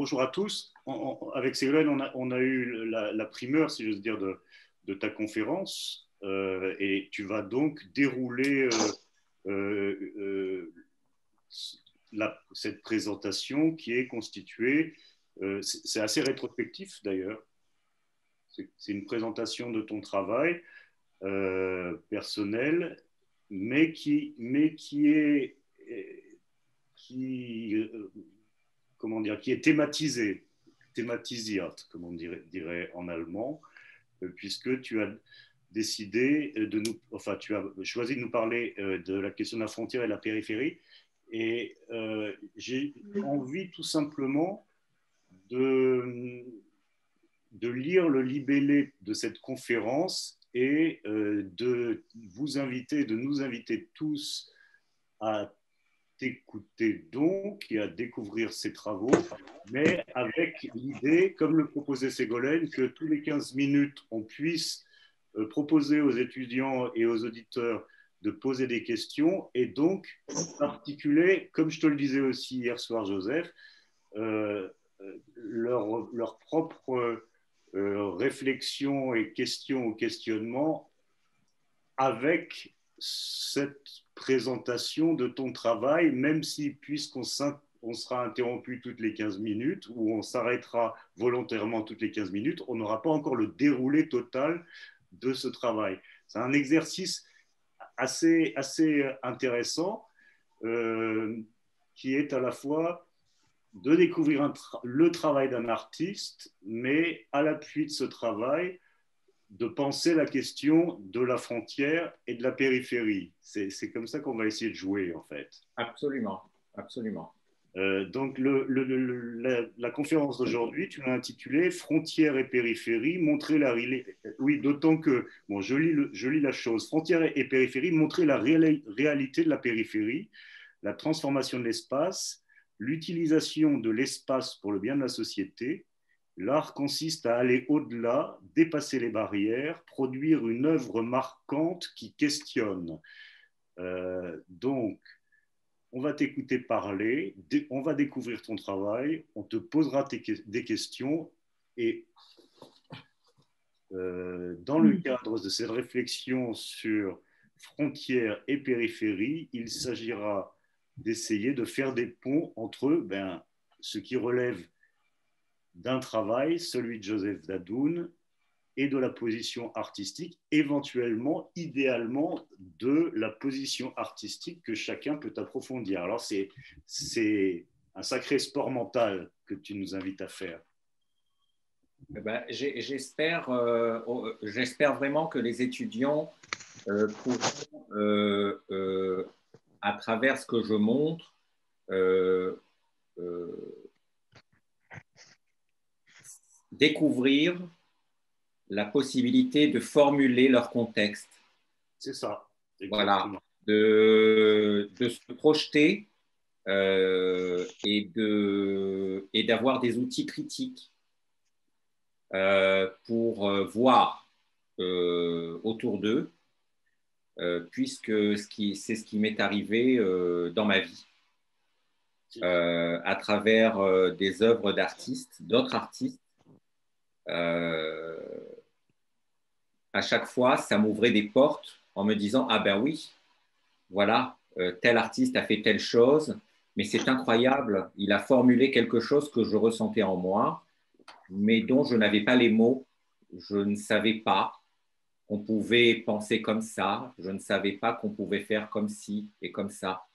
bonjour à tous. Avec Ségolène, on a eu la primeur, si j'ose dire, de ta conférence et tu vas donc dérouler cette présentation qui est constituée, c'est assez rétrospectif d'ailleurs, c'est une présentation de ton travail personnel, mais qui est comment dire, qui est thématisiert, comme on dirait en allemand, puisque tu as décidé enfin, tu as choisi de nous parler de la question de la frontière et de la périphérie, et j'ai envie tout simplement de lire le libellé de cette conférence et de vous inviter, de nous inviter tous à t'écouter donc et à découvrir ces travaux, mais avec l'idée, comme le proposait Ségolène, que tous les 15 minutes, on puisse proposer aux étudiants et aux auditeurs de poser des questions et donc articuler, comme je te le disais aussi hier soir, Joseph, leur propre réflexion et questions ou questionnement avec cette présentation de ton travail, même si, puisqu'on sera interrompu toutes les 15 minutes, ou on s'arrêtera volontairement toutes les 15 minutes, on n'aura pas encore le déroulé total de ce travail. C'est un exercice assez intéressant qui est à la fois de découvrir le travail d'un artiste, mais à l'appui de ce travail, de penser la question de la frontière et de la périphérie. C'est comme ça qu'on va essayer de jouer, en fait. Absolument, absolument. Donc, la conférence d'aujourd'hui, tu l'as intitulée « Frontières et périphérie, montrer la réalité ». Oui, d'autant que, bon, je lis la chose. « Frontières et périphérie, montrer la réalité de la périphérie, la transformation de l'espace, l'utilisation de l'espace pour le bien de la société. L'art consiste à aller au-delà, dépasser les barrières, produire une œuvre marquante qui questionne. » Donc, on va t'écouter parler, on va découvrir ton travail, on te posera des questions et dans le cadre de cette réflexion sur frontières et périphérie, il s'agira d'essayer de faire des ponts entre ce qui relève d'un travail, celui de Joseph Dadoun, et de la position artistique, éventuellement, idéalement, de la position artistique que chacun peut approfondir. Alors, c'est un sacré sport mental que tu nous invites à faire. J'espère vraiment que les étudiants pourront, à travers ce que je montre, découvrir la possibilité de formuler leur contexte. C'est ça. Exactement. Voilà, de se projeter et d'avoir des outils critiques pour voir autour d'eux, puisque c'est ce qui m'est arrivé dans ma vie, à travers des œuvres d'artistes, d'autres artistes. À chaque fois, ça m'ouvrait des portes en me disant « Ah ben oui, voilà, tel artiste a fait telle chose, mais c'est incroyable, il a formulé quelque chose que je ressentais en moi, mais dont je n'avais pas les mots, je ne savais pas qu'on pouvait penser comme ça, je ne savais pas qu'on pouvait faire comme ci et comme ça. »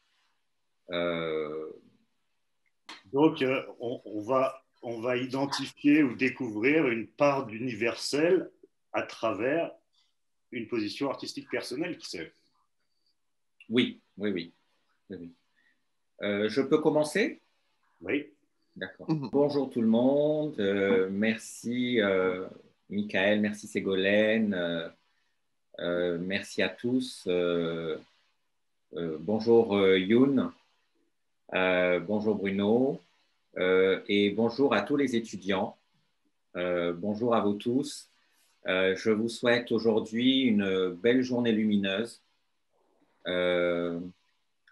Donc, on va identifier ou découvrir une part d'universel à travers une position artistique personnelle, qui sait. Oui. Je peux commencer? Oui. D'accord. Bonjour tout le monde. Merci Michael, merci Ségolène. Merci à tous. Bonjour Youn. Bonjour Bruno. Et bonjour à tous les étudiants. Bonjour à vous tous. Je vous souhaite aujourd'hui une belle journée lumineuse.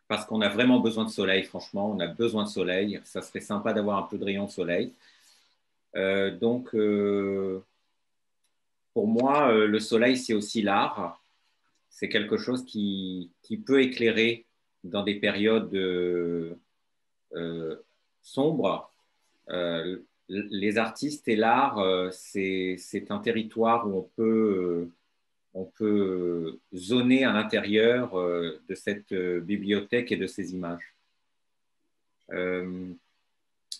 parce qu'on a vraiment besoin de soleil, franchement, on a besoin de soleil. Ça serait sympa d'avoir un peu de rayon de soleil. Donc, pour moi, le soleil, c'est aussi l'art. C'est quelque chose qui peut éclairer dans des périodes euh, sombres. Les artistes et l'art, c'est un territoire où on peut zoner à l'intérieur de cette bibliothèque et de ces images. Euh,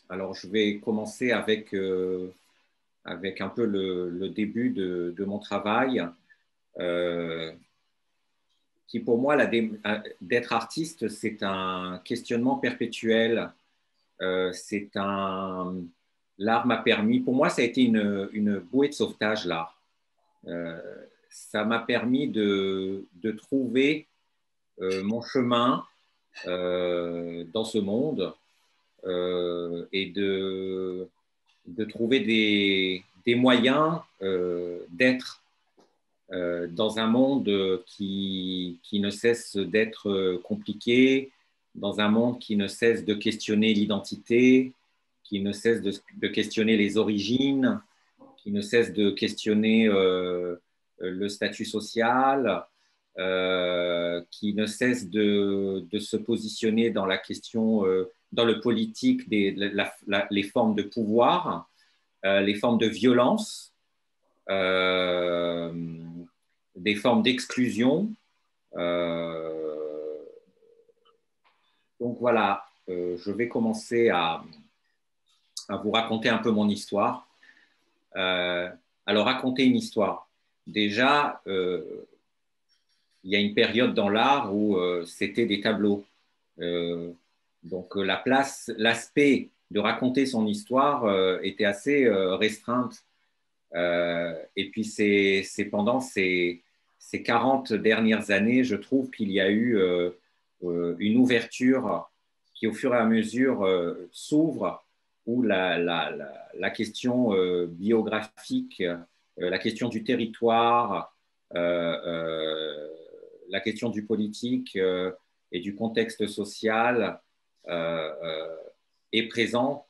alors, je vais commencer avec un peu le début de mon travail, euh, qui pour moi, d'être artiste, c'est un questionnement perpétuel. C'est un... L'art m'a permis, pour moi, ça a été une bouée de sauvetage, l'art. Euh, Ça m'a permis de trouver mon chemin dans ce monde et de trouver des moyens d'être dans un monde qui ne cesse d'être compliqué, dans un monde qui ne cesse de questionner l'identité, qui ne cesse de questionner les origines, qui ne cesse de questionner le statut social, qui ne cesse de se positionner dans la question, dans le politique, les formes de pouvoir, les formes de violence, euh, des formes d'exclusion. Donc voilà, je vais commencer à vous raconter un peu mon histoire. Alors, raconter une histoire. Déjà, il y a une période dans l'art où c'était des tableaux. Donc, l'aspect de raconter son histoire était assez restreinte. Et puis, c'est pendant ces 40 dernières années, je trouve qu'il y a eu une ouverture qui, au fur et à mesure, s'ouvre, où la question biographique, la question du territoire, la question du politique et du contexte social est présent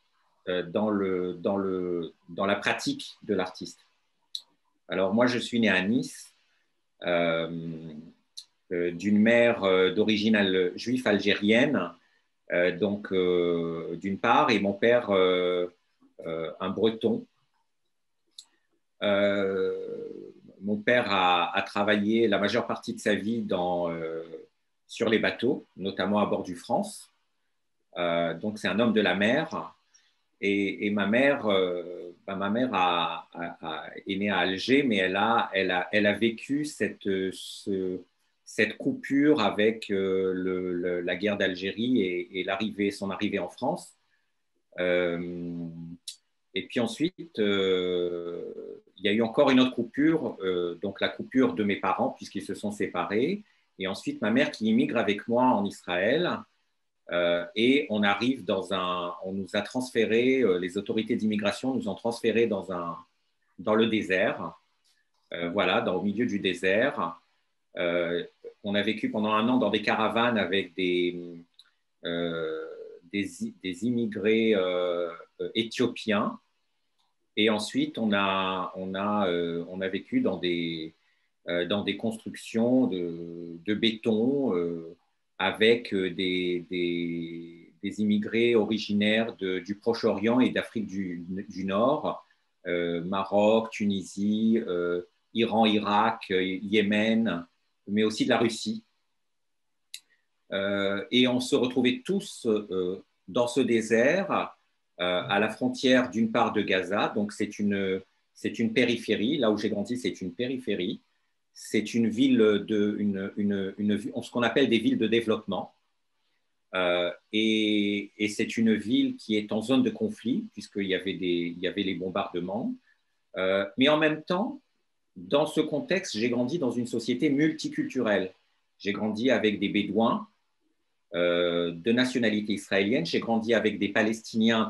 dans la pratique de l'artiste. Alors moi, je suis né à Nice, euh, d'une mère d'origine juive algérienne, donc d'une part, et mon père, un breton. Mon père a travaillé la majeure partie de sa vie sur les bateaux, notamment à bord du France. Donc c'est un homme de la mer. Et ma mère, est née à Alger, mais elle a vécu cette coupure avec la guerre d'Algérie et son arrivée en France. Et puis ensuite, il y a eu encore une autre coupure, donc la coupure de mes parents, puisqu'ils se sont séparés. Et ensuite, ma mère qui immigre avec moi en Israël. Et on nous a transféré, les autorités d'immigration nous ont transféré dans le désert, voilà, au milieu du désert. On a vécu pendant un an dans des caravanes avec des immigrés éthiopiens. Et ensuite, on a vécu dans des constructions de béton avec des immigrés originaires du Proche-Orient et d'Afrique du Nord, Maroc, Tunisie, Iran, Irak, Yémen, mais aussi de la Russie. Et on se retrouvait tous dans ce désert, à la frontière d'une part de Gaza, donc c'est une périphérie, là où j'ai grandi, c'est une périphérie. C'est une ville ce qu'on appelle des villes de développement. Et c'est une ville qui est en zone de conflit, puisqu'il y avait les bombardements. Mais en même temps, dans ce contexte, j'ai grandi dans une société multiculturelle. J'ai grandi avec des Bédouins de nationalité israélienne. J'ai grandi avec des Palestiniens.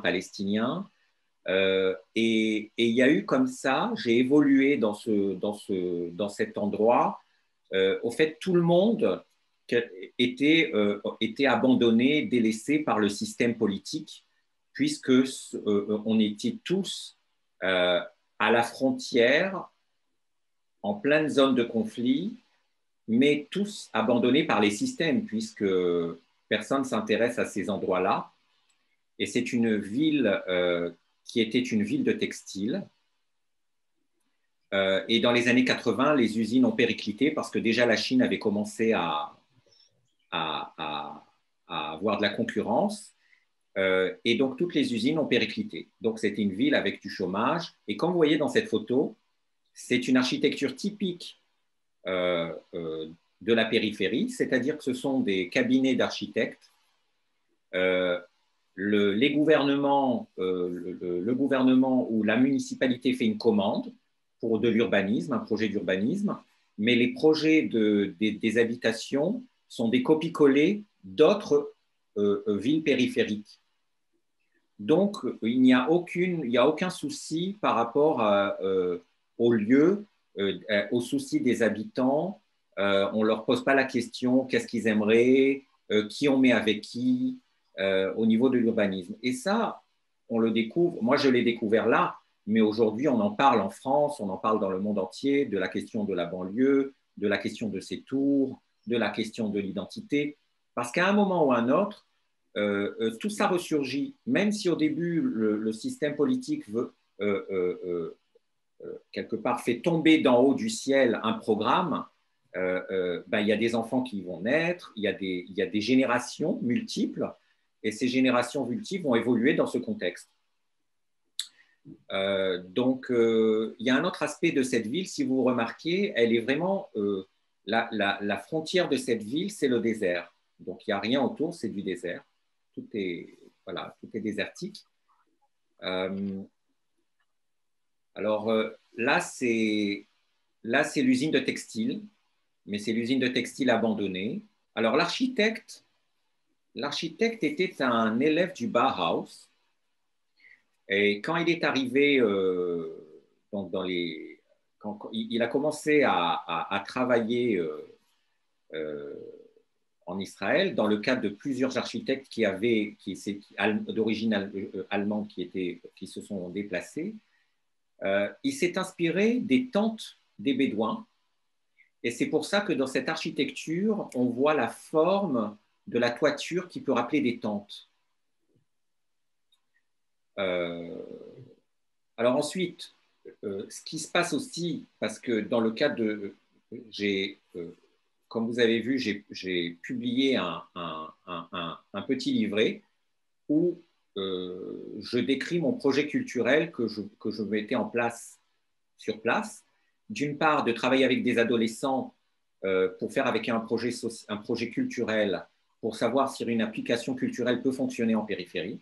Et il y a eu comme ça, j'ai évolué dans cet endroit. Au fait, tout le monde étaient abandonnés, délaissés par le système politique, puisque on était tous à la frontière, en pleine zone de conflit, mais tous abandonnés par les systèmes, puisque personne ne s'intéresse à ces endroits-là. Et c'est une ville qui était une ville de textile. Et dans les années 80, les usines ont périclité parce que déjà la Chine avait commencé à avoir de la concurrence. Et donc, toutes les usines ont périclité. Donc, c'était une ville avec du chômage. Et comme vous voyez dans cette photo, c'est une architecture typique de la périphérie, c'est-à-dire que ce sont des cabinets d'architectes. Le gouvernement ou la municipalité fait une commande pour de l'urbanisme, un projet d'urbanisme, mais les projets des habitations sont des copies-collées d'autres villes périphériques. Donc, il n'y a aucun souci par rapport au lieu, aux soucis des habitants. On ne leur pose pas la question qu'est-ce qu'ils aimeraient, qui on met avec qui, au niveau de l'urbanisme. Et ça, on le découvre. Moi, je l'ai découvert là, mais aujourd'hui, on en parle en France, on en parle dans le monde entier, de la question de la banlieue, de la question de ces tours, de la question de l'identité. Parce qu'à un moment ou à un autre, tout ça ressurgit, même si au début, le système politique veut, quelque part, fait tomber d'en haut du ciel un programme. Ben, il y a des enfants qui vont naître, il y a des générations multiples, et ces générations multiples vont évoluer dans ce contexte. Donc, il y a un autre aspect de cette ville, si vous remarquez, elle est vraiment, la frontière de cette ville, c'est le désert. Donc, il n'y a rien autour, c'est du désert. Tout est désertique. Alors là, c'est l'usine de textile, mais c'est l'usine de textile abandonnée. Alors, l'architecte était un élève du Bauhaus. Et quand il est arrivé, donc quand il a commencé à travailler en Israël, dans le cadre de plusieurs architectes d'origine allemande qui se sont déplacés, il s'est inspiré des tentes des Bédouins. Et c'est pour ça que dans cette architecture, on voit la forme de la toiture qui peut rappeler des tentes. Alors ensuite, ce qui se passe aussi, parce que dans le cadre de... comme vous avez vu, j'ai publié un petit livret où je décris mon projet culturel que je mettais en place sur place. D'une part, de travailler avec des adolescents pour faire avec un projet culturel pour savoir si une application culturelle peut fonctionner en périphérie.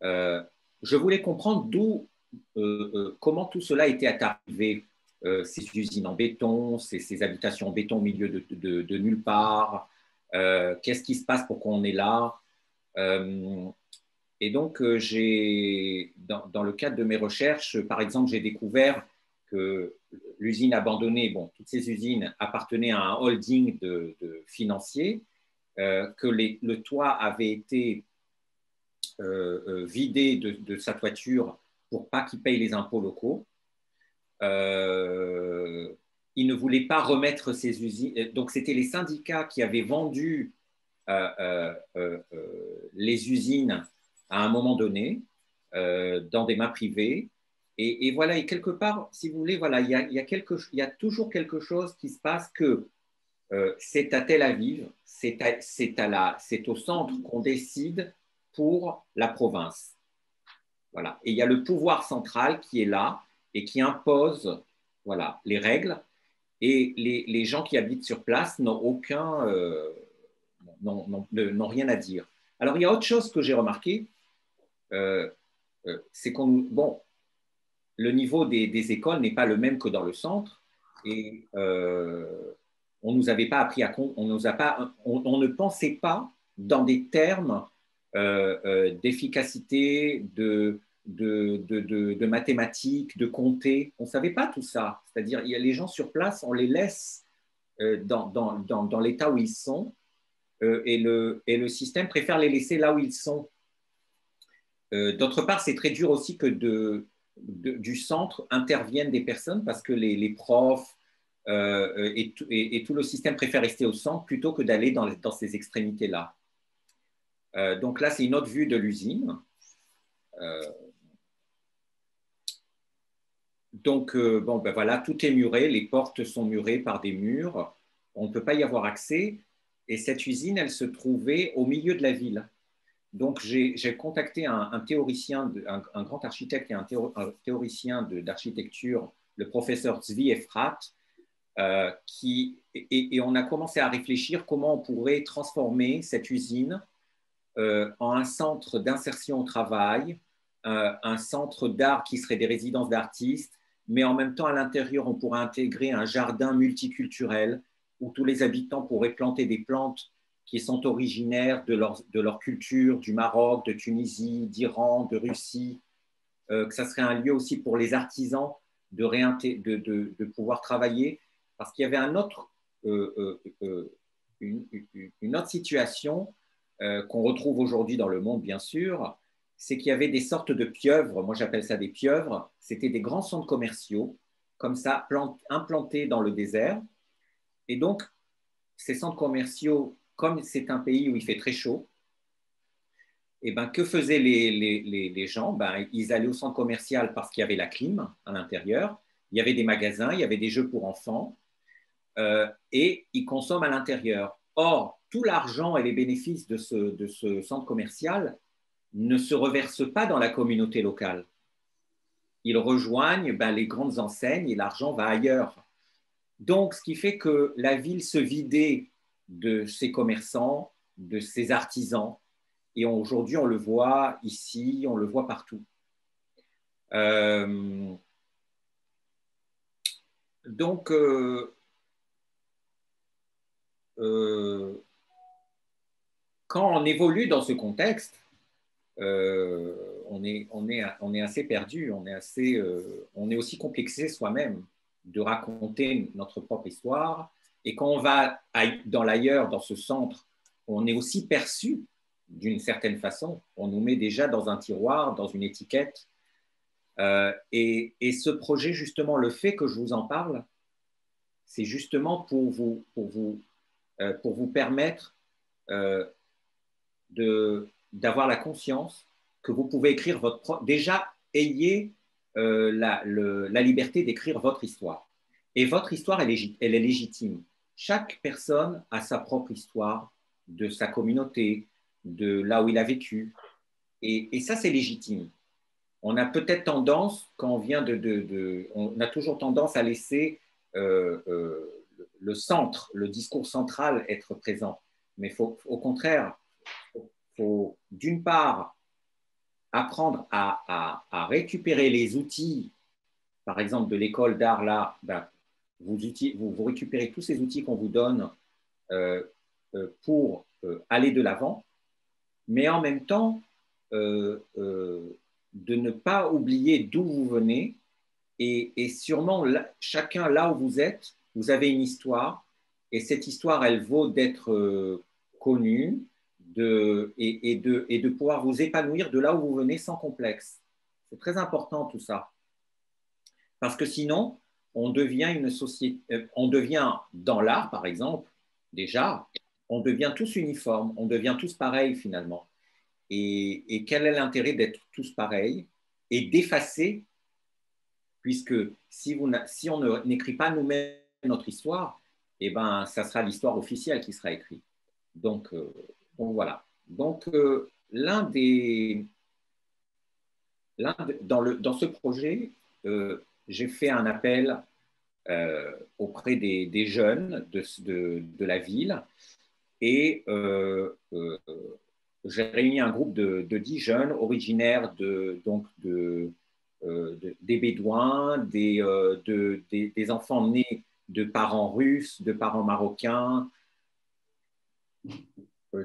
Je voulais comprendre comment tout cela était arrivé, ces usines en béton, ces habitations en béton au milieu de nulle part, qu'est-ce qui se passe pour qu'on est là. Et donc, dans le cadre de mes recherches, par exemple, j'ai découvert que l'usine abandonnée, bon, toutes ces usines appartenaient à un holding de financier, que le toit avait été vidé de sa toiture pour pas qu'il paye les impôts locaux. Il ne voulait pas remettre ces usines. Donc, c'était les syndicats qui avaient vendu les usines à un moment donné dans des mains privées. Et voilà, et quelque part, si vous voulez, voilà, il y a toujours quelque chose qui se passe que c'est à Tel Aviv, c'est au centre qu'on décide pour la province. Voilà. Et il y a le pouvoir central qui est là et qui impose, voilà, les règles. Et les gens qui habitent sur place n'ont rien à dire. Alors, il y a autre chose que j'ai remarqué, c'est le niveau des écoles n'est pas le même que dans le centre. Et on nous avait pas appris on ne pensait pas dans des termes d'efficacité, de mathématiques, de compter. On ne savait pas tout ça. C'est-à-dire, il y a les gens sur place, on les laisse dans l'état où ils sont, et le système préfère les laisser là où ils sont. D'autre part, c'est très dur aussi que du centre interviennent des personnes parce que les profs et tout le système préfère rester au centre plutôt que d'aller dans ces extrémités-là. Donc là, c'est une autre vue de l'usine. Donc, bon, ben voilà, tout est muré, les portes sont murées par des murs, on ne peut pas y avoir accès. Et cette usine, elle se trouvait au milieu de la ville. Donc, j'ai contacté un théoricien, un grand architecte et un théoricien d'architecture, le professeur Zvi Efrat, et on a commencé à réfléchir comment on pourrait transformer cette usine en un centre d'insertion au travail, un centre d'art qui serait des résidences d'artistes, mais en même temps, à l'intérieur, on pourrait intégrer un jardin multiculturel où tous les habitants pourraient planter des plantes qui sont originaires de leur culture, du Maroc, de Tunisie, d'Iran, de Russie, que ça serait un lieu aussi pour les artisans de pouvoir travailler, parce qu'il y avait une autre situation qu'on retrouve aujourd'hui dans le monde, bien sûr, c'est qu'il y avait des sortes de pieuvres, moi j'appelle ça des pieuvres, c'était des grands centres commerciaux, comme ça, implantés dans le désert. Et donc, ces centres commerciaux, comme c'est un pays où il fait très chaud, et ben, que faisaient les gens? Ben, ils allaient au centre commercial parce qu'il y avait la clim à l'intérieur, il y avait des magasins, il y avait des jeux pour enfants, et ils consomment à l'intérieur. Or, tout l'argent et les bénéfices de ce centre commercial ne se reversent pas dans la communauté locale. Ils rejoignent les grandes enseignes et l'argent va ailleurs. Donc, ce qui fait que la ville se vidait de ses commerçants, de ses artisans. Et aujourd'hui, on le voit ici, on le voit partout. Donc, quand on évolue dans ce contexte, on est assez perdu, on est aussi complexé soi-même de raconter notre propre histoire. Et quand on va dans l'ailleurs, dans ce centre, on est aussi perçu d'une certaine façon. On nous met déjà dans un tiroir, dans une étiquette. Et ce projet, justement, le fait que je vous en parle, c'est justement pour vous permettre d'avoir la conscience que vous pouvez écrire votre propre... Déjà, ayez la liberté d'écrire votre histoire. Et votre histoire, elle est légitime. Chaque personne a sa propre histoire de sa communauté, de là où il a vécu. Et ça, c'est légitime. On a peut-être tendance, quand on vient on a toujours tendance à laisser le centre, le discours central être présent. Mais au contraire, faut d'une part apprendre à récupérer les outils, par exemple de l'école d'art là, vous récupérez tous ces outils qu'on vous donne pour aller de l'avant, mais en même temps de ne pas oublier d'où vous venez et sûrement chacun là où vous êtes, vous avez une histoire et cette histoire elle vaut d'être connue et de pouvoir vous épanouir de là où vous venez sans complexe. C'est très important tout ça. Parce que sinon, on devient une société, on devient dans l'art, par exemple, déjà, on devient tous uniformes, on devient tous pareils finalement. Et quel est l'intérêt d'être tous pareils et d'effacer, puisque si on n'écrit pas nous-mêmes notre histoire, eh ben, ça sera l'histoire officielle qui sera écrite. Donc voilà. Donc, dans ce projet, j'ai fait un appel auprès des jeunes de la ville et j'ai réuni un groupe de 10 jeunes originaires des Bédouins, des enfants nés de parents russes, de parents marocains,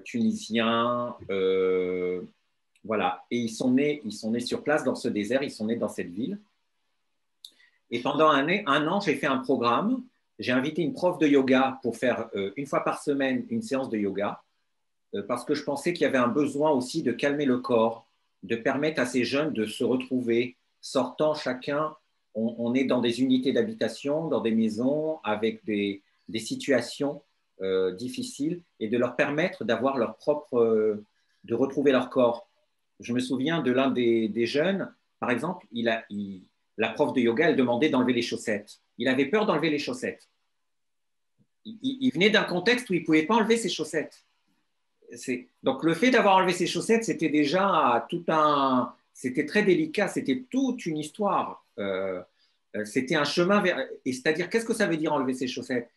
tunisiens, voilà. Et ils sont nés sur place dans ce désert, ils sont nés dans cette ville. Et pendant un an, j'ai fait un programme j'ai invité une prof de yoga pour faire une fois par semaine une séance de yoga, parce que je pensais qu'il y avait un besoin aussi de calmer le corps, de permettre à ces jeunes de se retrouver, sortant chacun, on est dans des unités d'habitation, dans des maisons, avec des situations difficiles, et de leur permettre d'avoir leur propre, de retrouver leur corps. Je me souviens de l'un des jeunes, par exemple, la prof de yoga, elle demandait d'enlever les chaussettes. Il avait peur d'enlever les chaussettes. Il venait d'un contexte où il ne pouvait pas enlever ses chaussettes. Donc le fait d'avoir enlevé ses chaussettes, c'était déjà c'était très délicat, c'était toute une histoire. C'était un chemin vers. Et c'est-à-dire, qu'est-ce que ça veut dire enlever ses chaussettes?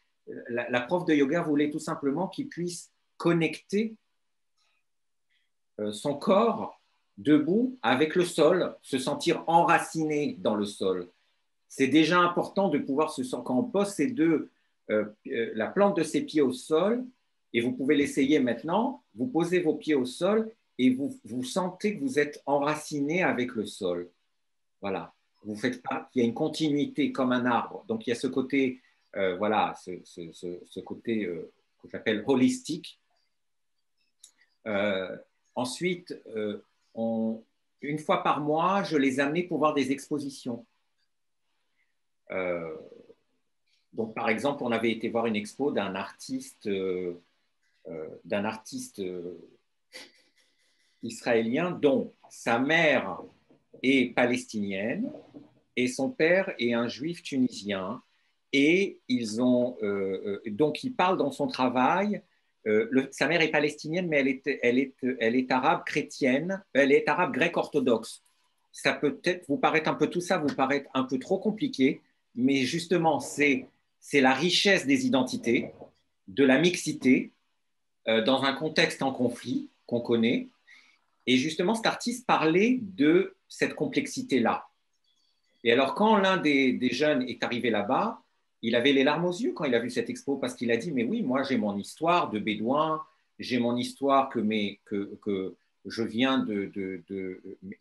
La prof de yoga voulait tout simplement qu'il puisse connecter son corps debout avec le sol, se sentir enraciné dans le sol. C'est déjà important de pouvoir se sentir, quand on pose la plante de ses pieds au sol, et vous pouvez l'essayer maintenant, vous posez vos pieds au sol et vous sentez que vous êtes enraciné avec le sol. Voilà. Vous faites pas, il y a une continuité comme un arbre. Donc il y a ce côté, voilà, ce côté que j'appelle holistique. Ensuite, une fois par mois, je les amenais pour voir des expositions. Donc, par exemple, on avait été voir une expo d'un artiste israélien dont sa mère est palestinienne et son père est un juif tunisien. Et donc, il parle dans son travail. Sa mère est palestinienne, mais elle est arabe chrétienne, elle est arabe grecque orthodoxe. Ça peut peut-être vous paraître un peu tout ça, vous paraître un peu trop compliqué, mais justement, c'est la richesse des identités, de la mixité, dans un contexte en conflit qu'on connaît. Et justement, cet artiste parlait de cette complexité-là. Et alors, quand l'un des jeunes est arrivé là-bas, il avait les larmes aux yeux quand il a vu cette expo, parce qu'il a dit, mais oui, moi j'ai mon histoire de bédouin, j'ai mon histoire que je viens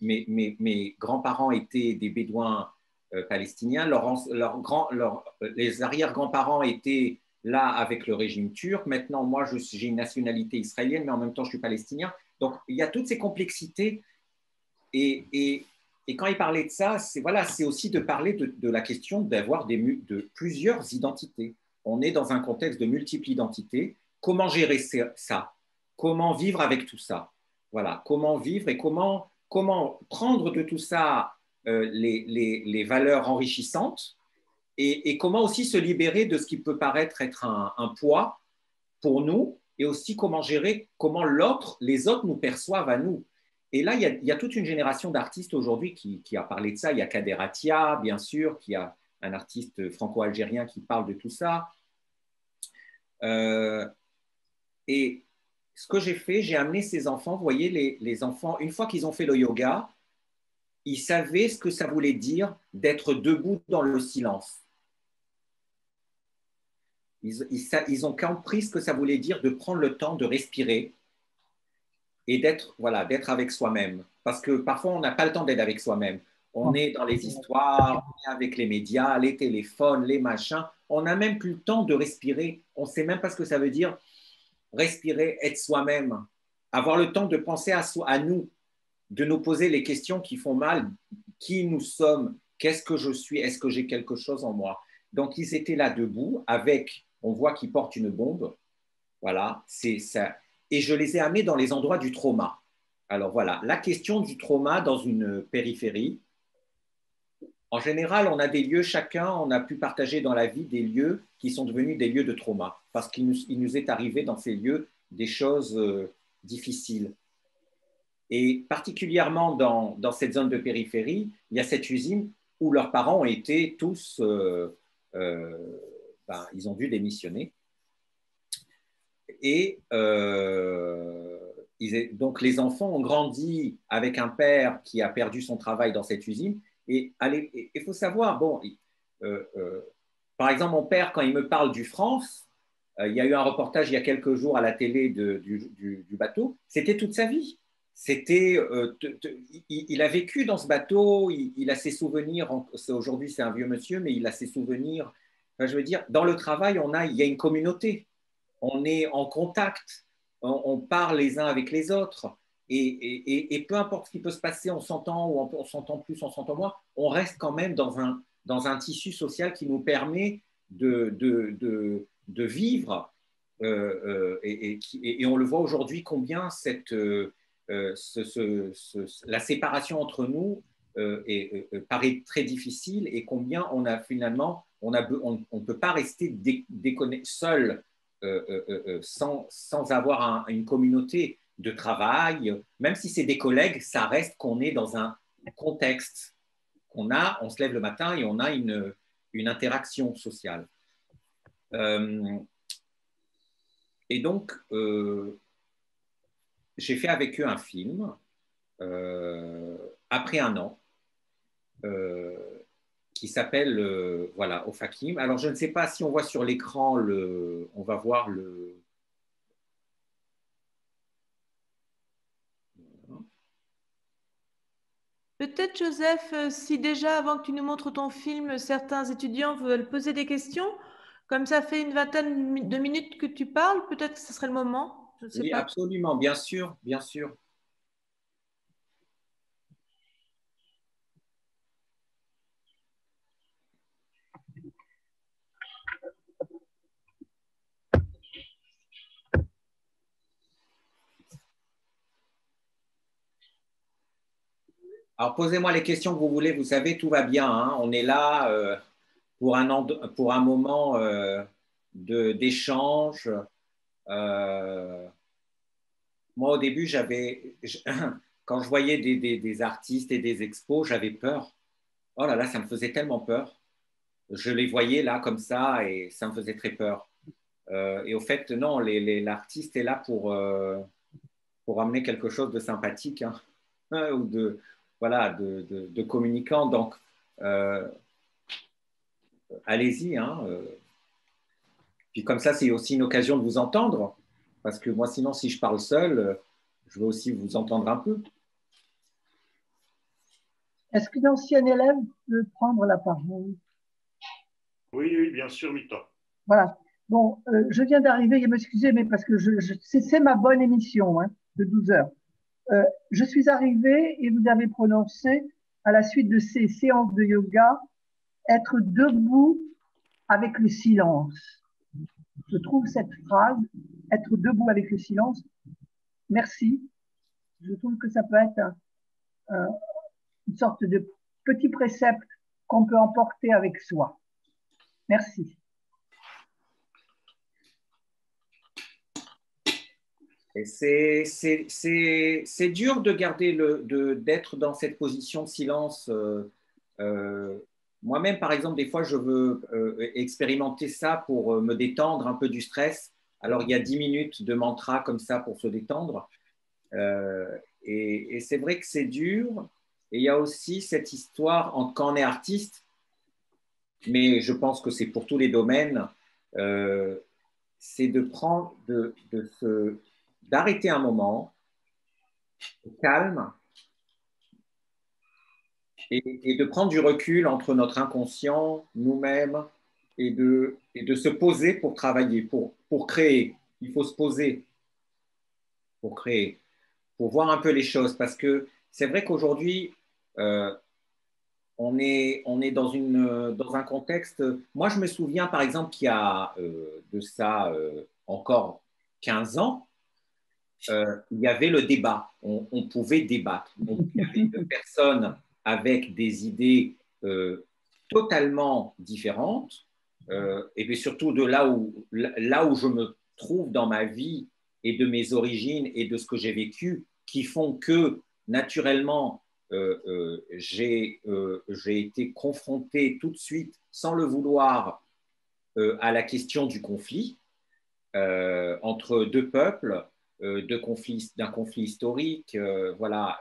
mes grands-parents étaient des bédouins palestiniens, les arrière-grands-parents étaient là avec le régime turc, maintenant moi j'ai une nationalité israélienne, mais en même temps je suis palestinien. Donc il y a toutes ces complexités et quand il parlait de ça, c'est aussi de parler de la question d'avoir de plusieurs identités. On est dans un contexte de multiples identités. Comment gérer ça? Comment vivre avec tout ça? Voilà, comment vivre et comment prendre de tout ça les valeurs enrichissantes et comment aussi se libérer de ce qui peut paraître être un poids pour nous et aussi comment gérer comment les autres nous perçoivent à nous. Et là, il y a toute une génération d'artistes aujourd'hui qui a parlé de ça. Il y a Kader Attia, bien sûr, qui a un artiste franco-algérien qui parle de tout ça. Et ce que j'ai fait, j'ai amené ces enfants, vous voyez, les enfants, une fois qu'ils ont fait le yoga, ils savaient ce que ça voulait dire d'être debout dans le silence. Ils ont compris ce que ça voulait dire de prendre le temps de respirer et d'être avec soi-même. Parce que parfois, on n'a pas le temps d'être avec soi-même. On est dans les histoires, on est avec les médias, les téléphones, les machins. On n'a même plus le temps de respirer. On ne sait même pas ce que ça veut dire respirer, être soi-même. Avoir le temps de penser à nous, de nous poser les questions qui font mal. Qui nous sommes? Qu'est-ce que je suis? Est-ce que j'ai quelque chose en moi? Donc, ils étaient là debout on voit qu'ils portent une bombe. Voilà, c'est ça. Et je les ai amenés dans les endroits du trauma. Alors voilà, la question du trauma dans une périphérie. En général, on a des lieux, chacun, on a pu partager dans la vie des lieux qui sont devenus des lieux de trauma, parce qu'il nous est arrivé dans ces lieux des choses difficiles. Et particulièrement dans cette zone de périphérie, il y a cette usine où leurs parents ont été tous, ils ont dû démissionner. Et donc les enfants ont grandi avec un père qui a perdu son travail dans cette usine. Et il faut savoir, par exemple, mon père, quand il me parle du France, il y a eu un reportage il y a quelques jours à la télé du bateau, c'était toute sa vie. Il a vécu dans ce bateau, il a ses souvenirs, aujourd'hui c'est un vieux monsieur, mais il a ses souvenirs Enfin, je veux dire, dans le travail, il y a une communauté. On est en contact, on parle les uns avec les autres. Et peu importe ce qui peut se passer, on s'entend ou on s'entend plus, on s'entend moins, on reste quand même dans un tissu social qui nous permet de vivre. Et on le voit aujourd'hui combien la séparation entre nous paraît très difficile et combien on a finalement, on ne peut pas rester seul sans avoir une communauté de travail. Même si c'est des collègues, ça reste qu'on est dans un contexte on se lève le matin et on a une interaction sociale. Et donc, j'ai fait avec eux un film après un an qui s'appelle voilà, Ofakim. Alors, je ne sais pas si on voit sur l'écran, on va voir le. Peut-être, Joseph, si déjà, avant que tu nous montres ton film, certains étudiants veulent poser des questions, comme ça fait une vingtaine de minutes que tu parles, peut-être que ce serait le moment. Je ne sais Oui, pas. absolument, bien sûr, bien sûr. Alors, posez-moi les questions que vous voulez. Vous savez, tout va bien, hein. On est là pour un moment d'échange. Moi, au début, quand je voyais des artistes et des expos, j'avais peur. Oh là là, ça me faisait tellement peur. Je les voyais là comme ça et ça me faisait très peur. Et au fait, non, l'artiste est là pour amener quelque chose de sympathique, hein, ou voilà, de communicant. Donc, allez-y, hein. Puis comme ça, c'est aussi une occasion de vous entendre, parce que moi, sinon, si je parle seul, je veux aussi vous entendre un peu. Est-ce qu'une ancienne élève peut prendre la parole? Oui, oui, bien sûr, Mita. Voilà. Bon, je viens d'arriver, m'excusez, mais parce que c'est ma bonne émission, hein, de 12 heures. Je suis arrivée et vous avez prononcé, à la suite de ces séances de yoga, être debout avec le silence. Je trouve cette phrase, être debout avec le silence, merci. Je trouve que ça peut être une sorte de petit précepte qu'on peut emporter avec soi. Merci. C'est dur de garder d'être dans cette position de silence. Moi-même, par exemple, des fois, je veux expérimenter ça pour me détendre un peu du stress. Alors, il y a 10 minutes de mantra comme ça pour se détendre. Et c'est vrai que c'est dur. Et il y a aussi cette histoire, quand on est artiste, mais je pense que c'est pour tous les domaines, c'est de prendre, d'arrêter un moment, calme, et de prendre du recul entre notre inconscient, nous-mêmes, et de se poser pour travailler, pour créer. Il faut se poser pour créer, pour voir un peu les choses, parce que c'est vrai qu'aujourd'hui, on est dans un contexte. Moi, je me souviens, par exemple, qu'il y a de ça encore 15 ans, il y avait le débat. On pouvait débattre. Donc, il y avait deux personnes avec des idées totalement différentes, et puis surtout de là où je me trouve dans ma vie et de mes origines et de ce que j'ai vécu, qui font que, naturellement, j'ai été confronté tout de suite, sans le vouloir, à la question du conflit entre deux peuples, d'un conflit historique, voilà,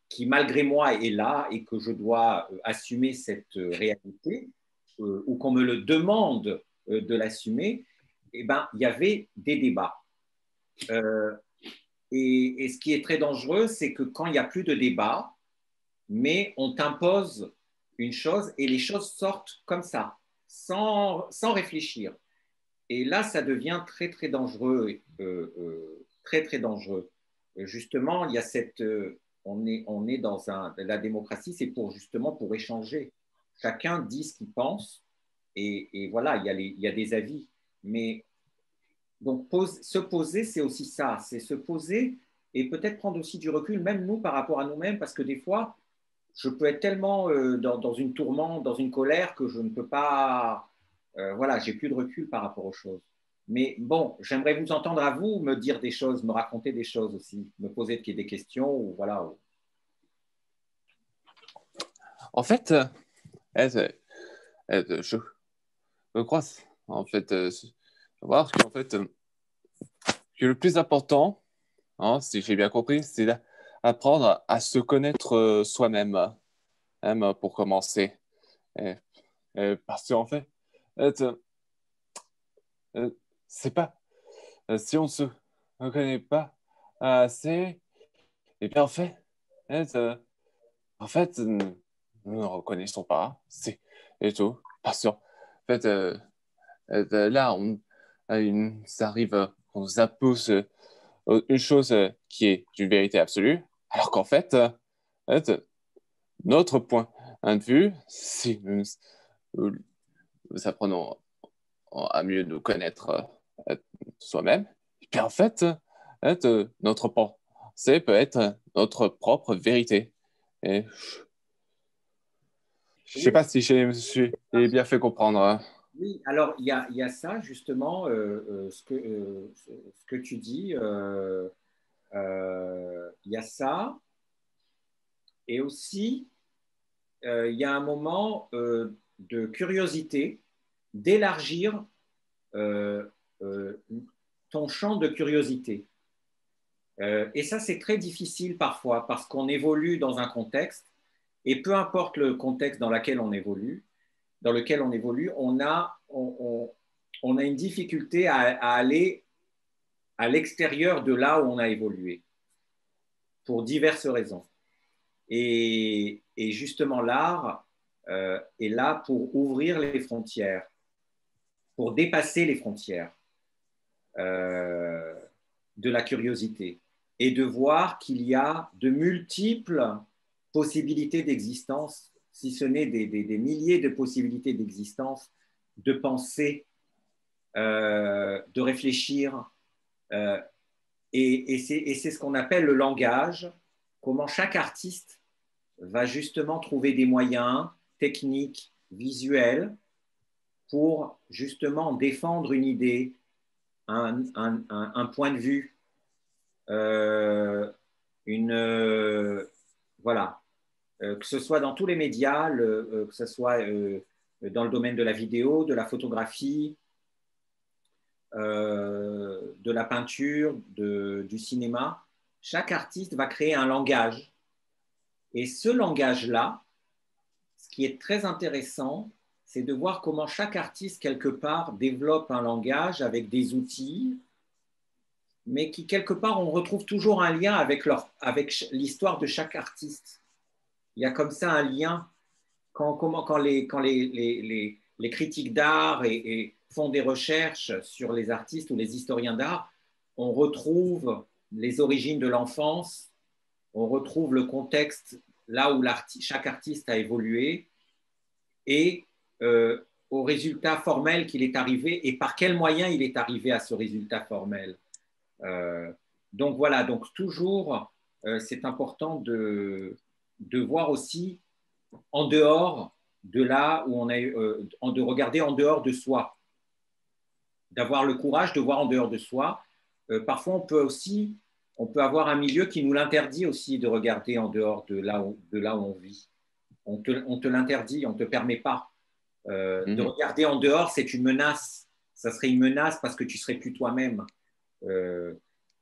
qui malgré moi est là et que je dois assumer cette réalité, ou qu'on me le demande de l'assumer. Eh ben, il y avait des débats. Et ce qui est très dangereux, c'est que quand il n'y a plus de débat, mais on t'impose une chose et les choses sortent comme ça, sans réfléchir. Et là, ça devient très, très dangereux. Très, très dangereux. Justement, il y a on est dans la démocratie, c'est justement pour échanger. Chacun dit ce qu'il pense et voilà, il y a des avis. Mais donc, se poser, c'est aussi ça, c'est se poser et peut-être prendre aussi du recul, même nous, par rapport à nous-mêmes, parce que des fois, je peux être tellement dans une tourmente, dans une colère que je ne peux pas, voilà, j'ai plus de recul par rapport aux choses. Mais bon, j'aimerais vous entendre à vous, me dire des choses, me raconter des choses aussi, me poser des questions ou voilà. En fait, je crois, en fait, voir qu'en fait, que le plus important, hein, si j'ai bien compris, c'est d'apprendre à se connaître soi-même, même pour commencer. Parce qu'en fait, euh, c'est pas, si on se connaît pas assez, et bien en fait, nous ne reconnaissons pas, c'est et tout. Parce qu'en fait, là, ça arrive, on nous impose une chose qui est une vérité absolue, alors qu'en fait, notre point de vue, si nous apprenons à mieux nous connaître soi-même, et puis en fait, notre pensée peut être notre propre vérité. Et je ne sais pas si j'ai bien fait comprendre. Oui, alors il y a ça justement, ce que tu dis, il y a ça, et aussi il y a un moment de curiosité, d'élargir euh, euh, ton champ de curiosité. Et ça, c'est très difficile parfois parce qu'on évolue dans un contexte, et peu importe le contexte dans lequel on évolue, on a une difficulté à aller à l'extérieur de là où on a évolué, pour diverses raisons. Et justement, l'art est là pour ouvrir les frontières, pour dépasser les frontières de la curiosité et de voir qu'il y a de multiples possibilités d'existence, si ce n'est des milliers de possibilités d'existence, de penser, de réfléchir. Et c'est ce qu'on appelle le langage, comment chaque artiste va justement trouver des moyens techniques, visuels, pour justement défendre une idée, un point de vue, voilà, que ce soit dans tous les médias, que ce soit dans le domaine de la vidéo, de la photographie, de la peinture, du cinéma. Chaque artiste va créer un langage. Et ce langage-là, ce qui est très intéressant, c'est de voir comment chaque artiste, quelque part, développe un langage avec des outils, mais qui, quelque part, on retrouve toujours un lien avec l'histoire de chaque artiste. Il y a comme ça un lien. Quand les critiques d'art et font des recherches sur les artistes ou les historiens d'art, on retrouve les origines de l'enfance, on retrouve le contexte là où chaque artiste a évolué et au résultat formel qu'il est arrivé et par quels moyens il est arrivé à ce résultat formel. Donc voilà, donc toujours, c'est important de voir aussi en dehors de là où on est, de regarder en dehors de soi, d'avoir le courage de voir en dehors de soi. Parfois, on peut avoir un milieu qui nous l'interdit aussi de regarder en dehors de là où on vit. On te l'interdit, on ne te permet pas. De regarder en dehors, c'est une menace. Ça serait une menace parce que tu serais plus toi-même.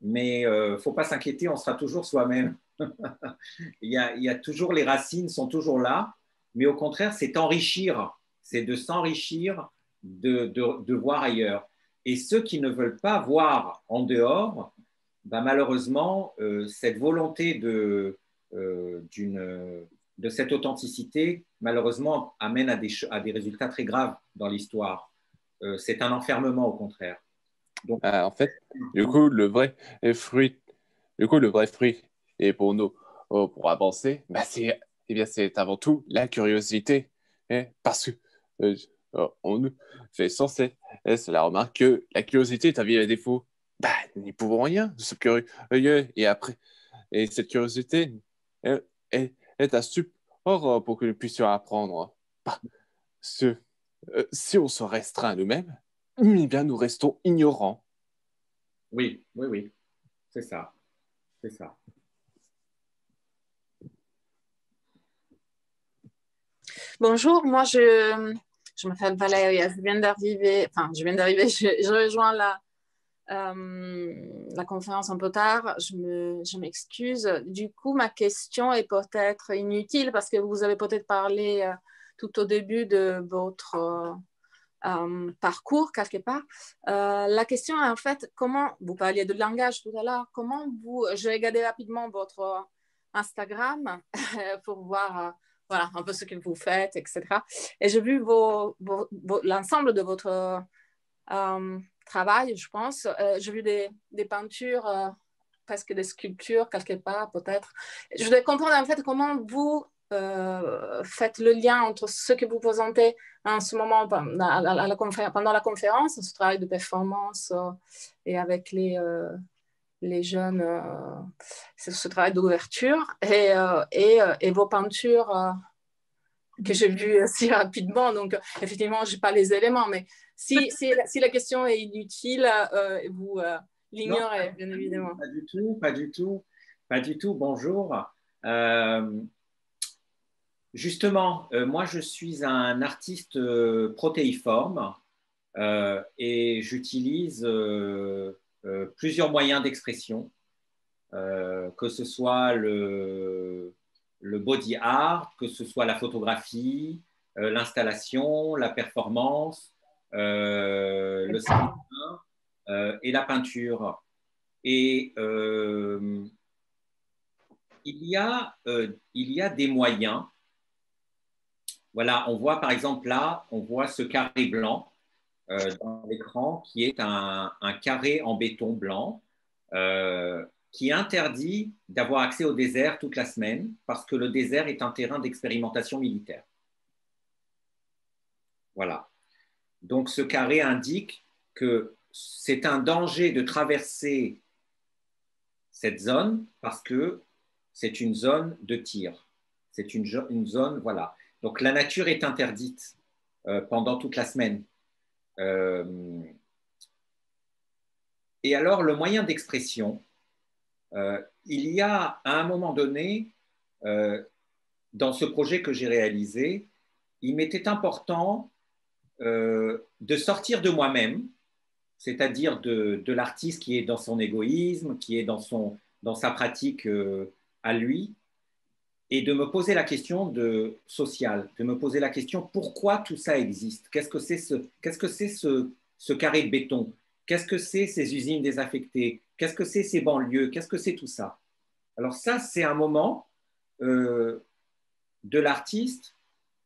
Mais il ne faut pas s'inquiéter, on sera toujours soi-même. il y a toujours, les racines sont toujours là, mais au contraire, c'est enrichir, c'est de s'enrichir, de voir ailleurs. Et ceux qui ne veulent pas voir en dehors, ben malheureusement, cette volonté de cette authenticité, malheureusement, amène à des résultats très graves dans l'histoire. C'est un enfermement, au contraire. Donc, En fait, du coup, le vrai fruit, et pour nous, pour avancer, bah, c'est avant tout la curiosité. Hein, parce que on nous fait sans cesse la remarque que la curiosité est un vilain défaut. Bah, n'y pouvons rien, ce curieux. Et après, et cette curiosité est un support pour que nous puissions apprendre. Parce que si on se restreint à nous-mêmes, eh bien, nous restons ignorants. oui, oui, oui, c'est ça. C'est ça. Bonjour, moi je m'appelle Valéria, je rejoins la conférence un peu tard, je m'excuse. Du coup, ma question est peut-être inutile parce que vous avez peut-être parlé tout au début de votre parcours quelque part. La question est en fait, comment, vous parliez de langage tout à l'heure, j'ai regardé rapidement votre Instagram pour voir voilà, un peu ce que vous faites, etc. Et j'ai vu l'ensemble de votre travail, je pense. J'ai vu des peintures, presque des sculptures quelque part, peut-être. Je voulais comprendre en fait comment vous faites le lien entre ce que vous présentez en ce moment pendant la conférence, ce travail de performance et avec les jeunes, ce travail d'ouverture et vos peintures que j'ai vues si rapidement. Donc, effectivement, je n'ai pas les éléments, mais si la question est inutile, vous l'ignorez, bien évidemment. Pas du tout, pas du tout, pas du tout. Bonjour. Justement, moi, je suis un artiste protéiforme et j'utilise plusieurs moyens d'expression, que ce soit le body art, que ce soit la photographie, l'installation, la performance, le cinéma et la peinture. Et il y a des moyens. Voilà, on voit par exemple là, on voit ce carré blanc dans l'écran qui est un carré en béton blanc qui interdit d'avoir accès au désert toute la semaine parce que le désert est un terrain d'expérimentation militaire. Voilà. Donc ce carré indique que c'est un danger de traverser cette zone parce que c'est une zone de tir. C'est une zone, voilà. Donc la nature est interdite pendant toute la semaine. Et alors le moyen d'expression, il y a à un moment donné, dans ce projet que j'ai réalisé, il m'était important de sortir de moi-même, c'est-à-dire de l'artiste qui est dans son égoïsme, qui est dans sa pratique à lui, et de me poser la question sociale, de me poser la question pourquoi tout ça existe? Qu'est-ce que c'est ce carré de béton? Qu'est-ce que c'est ces usines désaffectées? Qu'est-ce que c'est ces banlieues? Qu'est-ce que c'est tout ça? Alors ça, c'est un moment de l'artiste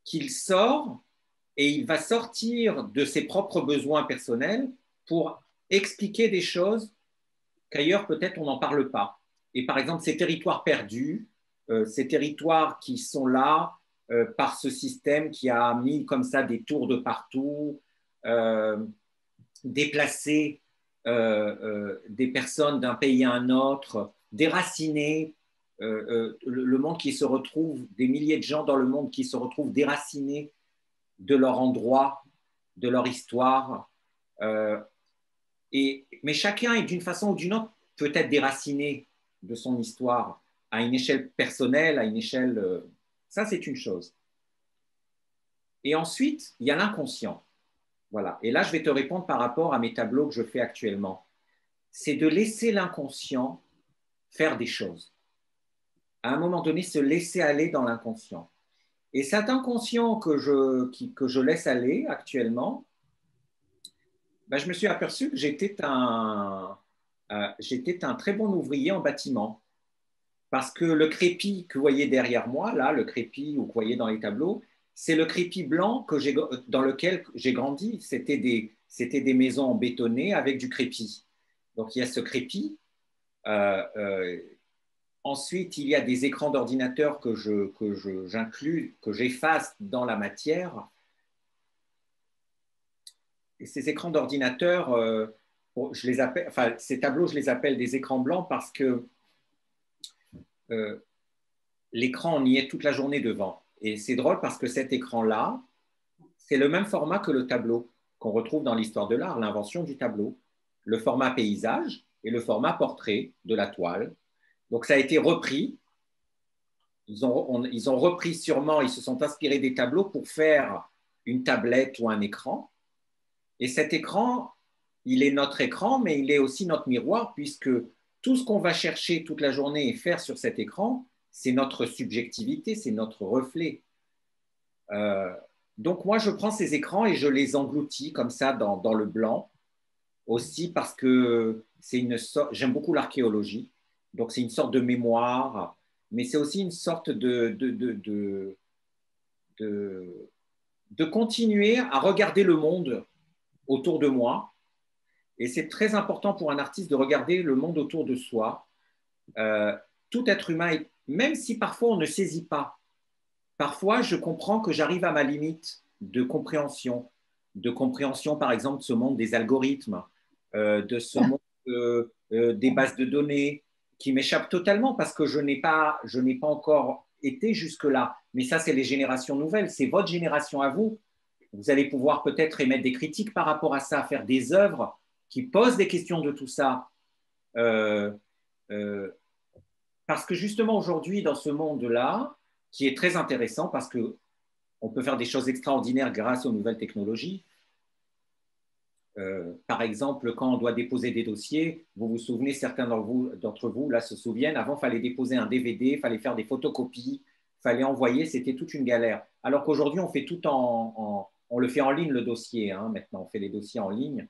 qu'il sort et il va sortir de ses propres besoins personnels pour expliquer des choses qu'ailleurs peut-être on n'en parle pas. Et par exemple, ces territoires perdus, ces territoires qui sont là par ce système qui a mis comme ça des tours de partout, déplacer des personnes d'un pays à un autre, déraciner le monde qui se retrouve, des milliers de gens dans le monde qui se retrouvent déracinés de leur endroit, de leur histoire. Mais chacun est d'une façon ou d'une autre peut-être déraciné de son histoire à une échelle personnelle, à une échelle... ça, c'est une chose. Et ensuite, il y a l'inconscient. Voilà. Et là, je vais te répondre par rapport à mes tableaux que je fais actuellement. C'est de laisser l'inconscient faire des choses. À un moment donné, se laisser aller dans l'inconscient. Et cet inconscient que je laisse aller actuellement, ben, je me suis aperçu que j'étais un très bon ouvrier en bâtiment. Parce que le crépi que vous voyez derrière moi, là, le crépi que vous voyez dans les tableaux, c'est le crépi blanc dans lequel j'ai grandi. C'était des maisons bétonnées avec du crépi. Donc, il y a ce crépi. Ensuite, il y a des écrans d'ordinateur que j'inclus, que j'efface dans la matière. Et ces écrans d'ordinateur, ces tableaux, je les appelle des écrans blancs parce que l'écran, on y est toute la journée devant. Et c'est drôle parce que cet écran-là, c'est le même format que le tableau qu'on retrouve dans l'histoire de l'art, l'invention du tableau. Le format paysage et le format portrait de la toile. Donc, ça a été repris. Ils ont repris sûrement, ils se sont inspirés des tableaux pour faire une tablette ou un écran. Et cet écran, il est notre écran, mais il est aussi notre miroir, puisque tout ce qu'on va chercher toute la journée et faire sur cet écran, c'est notre subjectivité, c'est notre reflet. Donc, moi, je prends ces écrans et je les engloutis comme ça dans le blanc, aussi parce que j'aime beaucoup l'archéologie. Donc, c'est une sorte de mémoire, mais c'est aussi une sorte de continuer à regarder le monde autour de moi. Et c'est très important pour un artiste de regarder le monde autour de soi. Tout être humain, même si parfois on ne saisit pas, parfois je comprends que j'arrive à ma limite de compréhension par exemple de ce monde des algorithmes, de ce monde des bases de données, qui m'échappe totalement parce que je n'ai pas encore été jusque-là. Mais ça, c'est les générations nouvelles, c'est votre génération à vous. Vous allez pouvoir peut-être émettre des critiques par rapport à ça, faire des œuvres qui posent des questions de tout ça. Parce que justement, aujourd'hui, dans ce monde-là, qui est très intéressant parce qu'on peut faire des choses extraordinaires grâce aux nouvelles technologies. Par exemple, quand on doit déposer des dossiers, vous vous souvenez, certains d'entre vous là se souviennent, avant, il fallait déposer un DVD, il fallait faire des photocopies, il fallait envoyer, c'était toute une galère. Alors qu'aujourd'hui, on fait tout on le fait en ligne, le dossier, hein, maintenant, on fait les dossiers en ligne.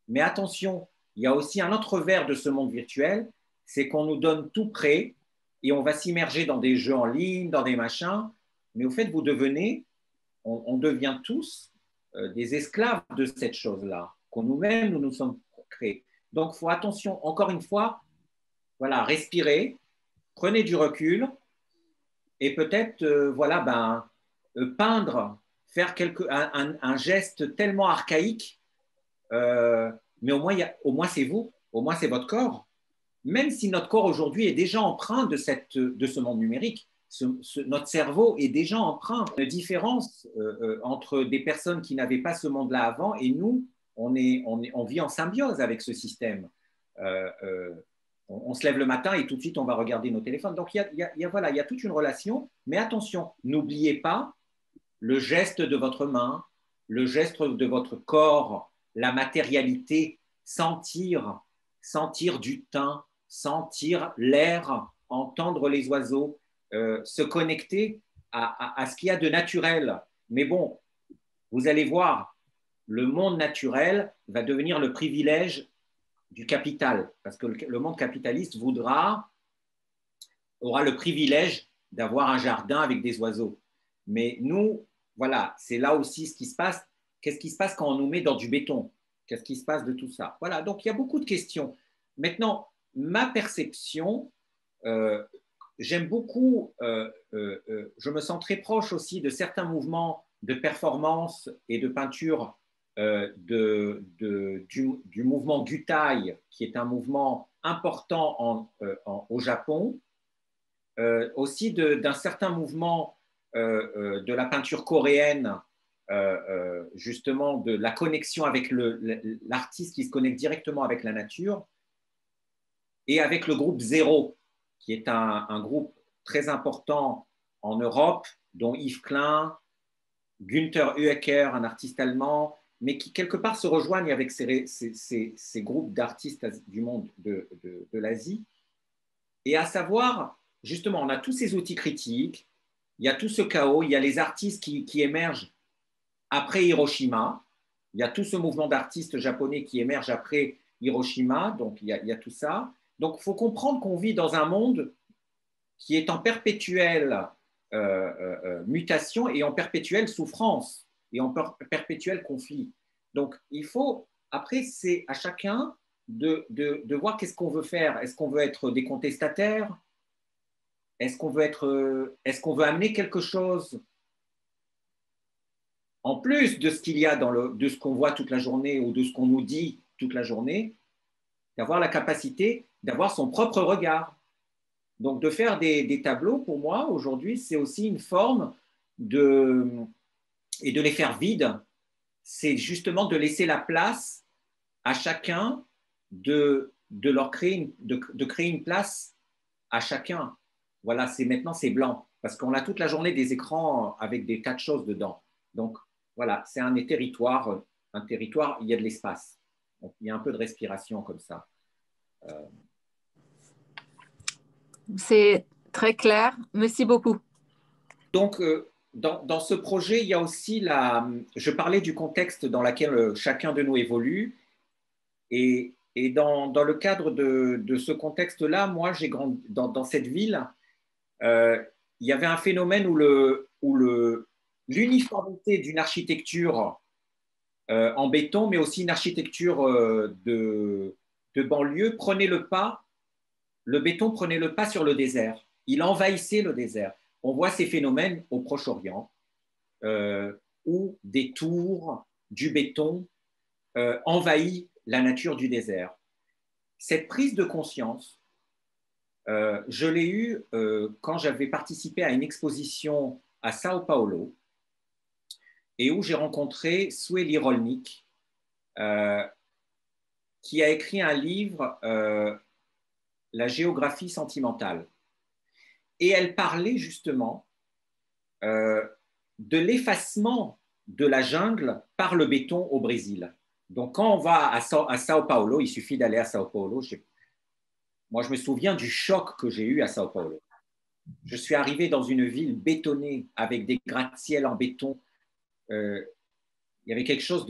Mais attention, il y a aussi un autre revers de ce monde virtuel, c'est qu'on nous donne tout prêt et on va s'immerger dans des jeux en ligne, dans des machins, mais au fait, on devient tous des esclaves de cette chose-là, qu'on nous-mêmes, nous sommes créés. Donc, il faut attention, encore une fois, voilà, respirez, prenez du recul et peut-être, peindre, faire un geste tellement archaïque, mais au moins c'est vous, au moins c'est votre corps. Même si notre corps aujourd'hui est déjà empreint de ce monde numérique, notre cerveau est déjà empreint. Une différence entre des personnes qui n'avaient pas ce monde-là avant et nous, on vit en symbiose avec ce système. On se lève le matin et tout de suite on va regarder nos téléphones. Donc il y a toute une relation, mais attention, n'oubliez pas le geste de votre main, le geste de votre corps, la matérialité, sentir du thym, sentir l'air, entendre les oiseaux, se connecter à ce qu'il y a de naturel. Mais bon, vous allez voir, le monde naturel va devenir le privilège du capital, parce que le monde capitaliste aura le privilège d'avoir un jardin avec des oiseaux. Mais nous, voilà, c'est là aussi ce qui se passe. Qu'est-ce qui se passe quand on nous met dans du béton? Qu'est-ce qui se passe de tout ça? Voilà, donc il y a beaucoup de questions. Maintenant, ma perception, j'aime beaucoup, je me sens très proche aussi de certains mouvements de performance et de peinture du mouvement Gutai, qui est un mouvement important au Japon, aussi d'un certain mouvement de la peinture coréenne, justement de la connexion avec l'artiste qui se connecte directement avec la nature, et avec le groupe Zéro, qui est un groupe très important en Europe, dont Yves Klein, Günther Uecker, un artiste allemand, mais qui quelque part se rejoignent avec ces groupes d'artistes du monde de l'Asie. Et à savoir, justement, on a tous ces outils critiques, il y a tout ce chaos, il y a les artistes qui émergent après Hiroshima, il y a tout ce mouvement d'artistes japonais qui émerge après Hiroshima, donc il y a tout ça. Donc il faut comprendre qu'on vit dans un monde qui est en perpétuelle mutation et en perpétuelle souffrance et en perpétuel conflit. Donc, il faut, après, c'est à chacun de voir qu'est-ce qu'on veut faire. Est-ce qu'on veut être des contestataires? Est-ce qu'on veut amener quelque chose en plus de ce qu'il y a de ce qu'on voit toute la journée ou de ce qu'on nous dit toute la journée, d'avoir la capacité d'avoir son propre regard. Donc, de faire des tableaux, pour moi, aujourd'hui, c'est aussi une forme et de les faire vides. C'est justement de laisser la place à chacun de créer une place à chacun. Voilà, maintenant, c'est blanc, parce qu'on a toute la journée des écrans avec des tas de choses dedans. Donc, voilà, c'est un territoire, il y a de l'espace. Donc, il y a un peu de respiration comme ça. C'est très clair. Merci beaucoup. Donc, dans ce projet, il y a aussi je parlais du contexte dans lequel chacun de nous évolue. Et dans le cadre de ce contexte-là, moi, j'ai grandi dans cette ville. Il y avait un phénomène où l'uniformité d'une architecture en béton, mais aussi une architecture de banlieue prenait le pas. Le béton prenait le pas sur le désert. Il envahissait le désert. On voit ces phénomènes au Proche-Orient, où des tours, du béton envahit la nature du désert. Cette prise de conscience, je l'ai eue quand j'avais participé à une exposition à Sao Paulo et où j'ai rencontré Sueli Rolnik, qui a écrit un livre, La géographie sentimentale. Et elle parlait justement de l'effacement de la jungle par le béton au Brésil. Donc, quand on va à Sao Paulo, il suffit d'aller à Sao Paulo. Moi, je me souviens du choc que j'ai eu à Sao Paulo. Je suis arrivé dans une ville bétonnée avec des gratte-ciel en béton. Il y avait quelque chose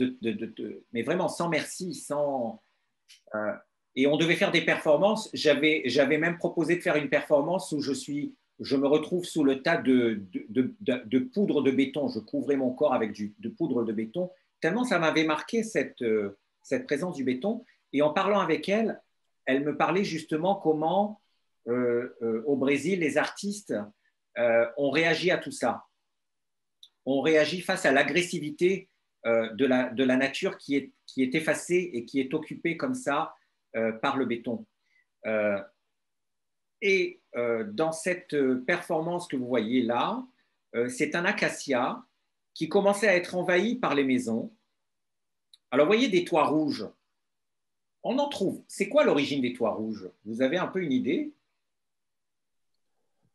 mais vraiment sans merci, sans... et on devait faire des performances. J'avais même proposé de faire une performance où je me retrouve sous le tas de poudre de béton. Je couvrais mon corps avec de poudre de béton. Tellement ça m'avait marqué cette présence du béton. Et en parlant avec elle, elle me parlait justement comment, au Brésil, les artistes ont réagi à tout ça. On réagit face à l'agressivité de la nature qui est effacée et qui est occupée comme ça par le béton. Dans cette performance que vous voyez là, c'est un acacia qui commençait à être envahi par les maisons. Alors, vous voyez des toits rouges. On en trouve. C'est quoi l'origine des toits rouges? Vous avez un peu une idée?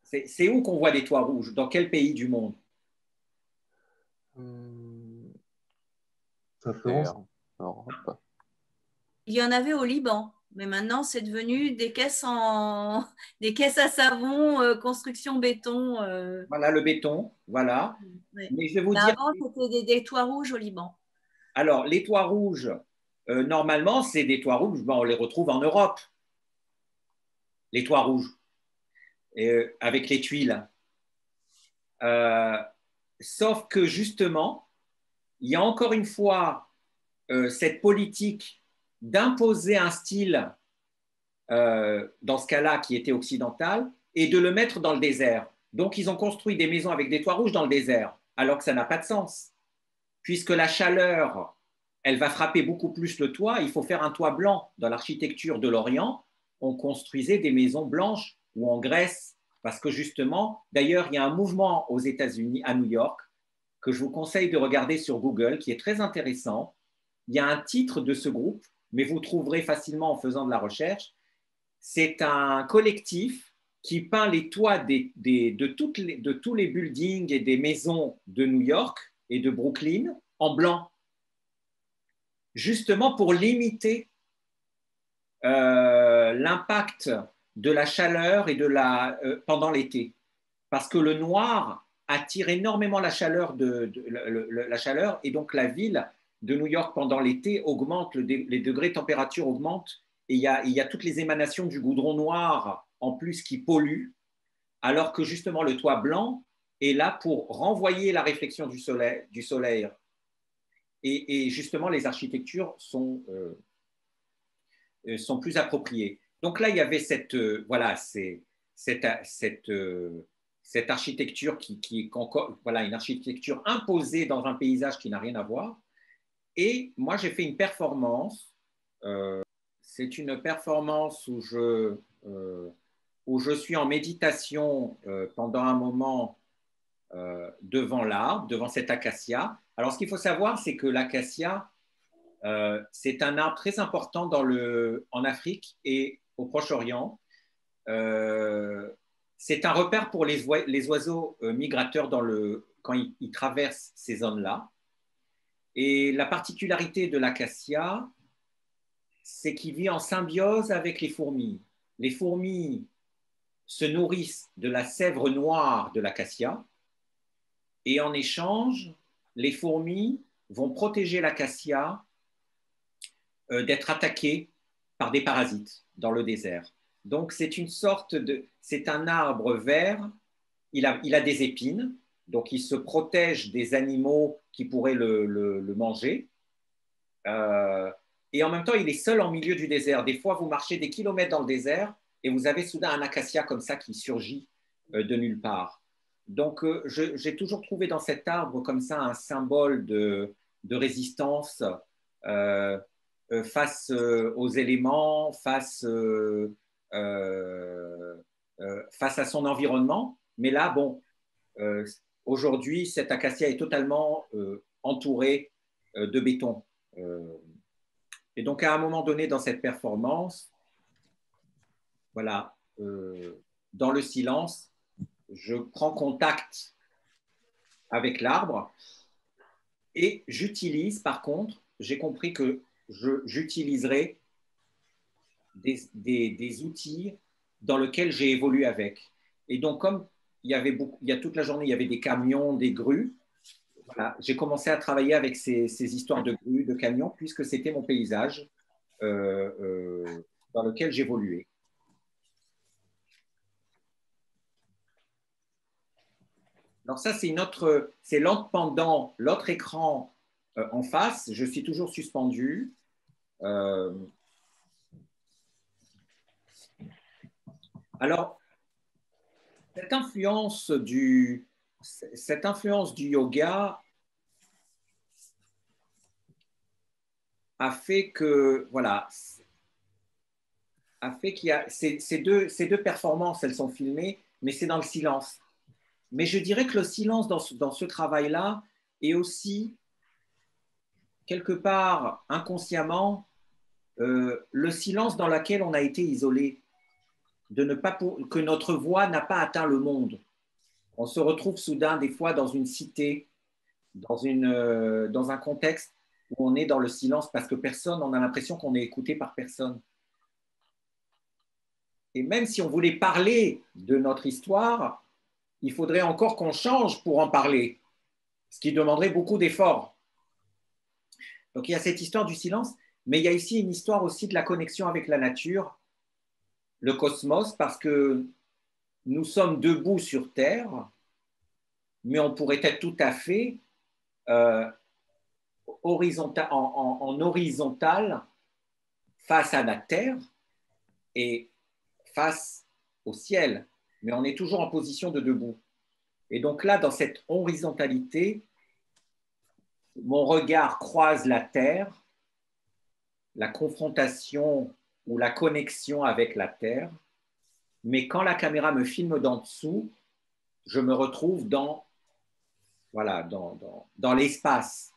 C'est où qu'on voit des toits rouges? Dans quel pays du monde? Ça Europe. Il y en avait au Liban, mais maintenant c'est devenu des caisses à savon, construction béton. Voilà le béton, voilà. Ouais. Mais je vais vous dire. Avant, c'était des toits rouges au Liban. Alors, les toits rouges, normalement, c'est des toits rouges, on les retrouve en Europe. Les toits rouges, avec les tuiles. Sauf que justement, il y a encore une fois cette politique d'imposer un style, dans ce cas-là, qui était occidental, et de le mettre dans le désert. Donc, ils ont construit des maisons avec des toits rouges dans le désert, alors que ça n'a pas de sens. Puisque la chaleur, elle va frapper beaucoup plus le toit, il faut faire un toit blanc. Dans l'architecture de l'Orient, on construisait des maisons blanches, ou en Grèce, parce que justement, d'ailleurs, il y a un mouvement aux États-Unis, à New York, que je vous conseille de regarder sur Google, qui est très intéressant. Il y a un titre de ce groupe, mais vous trouverez facilement en faisant de la recherche. C'est un collectif qui peint les toits de tous les buildings et des maisons de New York et de Brooklyn en blanc, justement pour limiter l'impact de la chaleur et pendant l'été. Parce que le noir attire énormément la chaleur, la chaleur, et donc la ville de New York pendant l'été augmente, les degrés de température augmentent, et il y a toutes les émanations du goudron noir en plus qui polluent, alors que justement le toit blanc est là pour renvoyer la réflexion du soleil. Et justement, les architectures sont plus appropriées. Donc là, il y avait cette architecture qui est voilà, une architecture imposée dans un paysage qui n'a rien à voir. Et moi, j'ai fait une performance. C'est une performance où je suis en méditation pendant un moment devant l'arbre, devant cet acacia. Alors, ce qu'il faut savoir, c'est que l'acacia, c'est un arbre très important en Afrique et au Proche-Orient. C'est un repère pour les oiseaux migrateurs quand ils traversent ces zones-là. Et la particularité de l'acacia, c'est qu'il vit en symbiose avec les fourmis. Les fourmis se nourrissent de la sève noire de l'acacia et en échange, les fourmis vont protéger l'acacia d'être attaquées par des parasites dans le désert. Donc, c'est un arbre vert, il a des épines, donc il se protège des animaux qui pourraient le manger. Et en même temps, il est seul en milieu du désert. Des fois, vous marchez des kilomètres dans le désert et vous avez soudain un acacia comme ça qui surgit de nulle part. Donc, j'ai toujours trouvé dans cet arbre comme ça un symbole de résistance face aux éléments, face à son environnement. Mais là, bon, aujourd'hui, cet acacia est totalement entouré de béton. Et donc, à un moment donné dans cette performance, voilà, dans le silence, je prends contact avec l'arbre et j'utilise, par contre, j'ai compris que j'utiliserai des outils dans lesquels j'ai évolué avec. Et donc, comme il y a toute la journée, il y avait des camions, des grues, voilà, j'ai commencé à travailler avec ces histoires de grues, de camions, puisque c'était mon paysage dans lequel j'évoluais. Alors ça, c'est l'autre pendant, l'autre écran en face. Je suis toujours suspendu. Alors, cette influence du yoga a fait que, voilà, qu'il y a ces deux performances, elles sont filmées, mais c'est dans le silence. Mais je dirais que le silence dans ce travail-là est aussi, quelque part, inconsciemment, le silence dans lequel on a été isolé, que notre voix n'a pas atteint le monde. On se retrouve soudain, des fois, dans une cité, dans un contexte où on est dans le silence parce que on a l'impression qu'on est écouté par personne. Et même si on voulait parler de notre histoire, il faudrait encore qu'on change pour en parler, ce qui demanderait beaucoup d'efforts. Donc, il y a cette histoire du silence, mais il y a ici une histoire aussi de la connexion avec la nature, le cosmos, parce que nous sommes debout sur Terre, mais on pourrait être tout à fait en horizontal face à la Terre et face au ciel, mais on est toujours en position de debout. Et donc là, dans cette horizontalité, mon regard croise la Terre, la confrontation ou la connexion avec la Terre, mais quand la caméra me filme d'en dessous, je me retrouve dans l'espace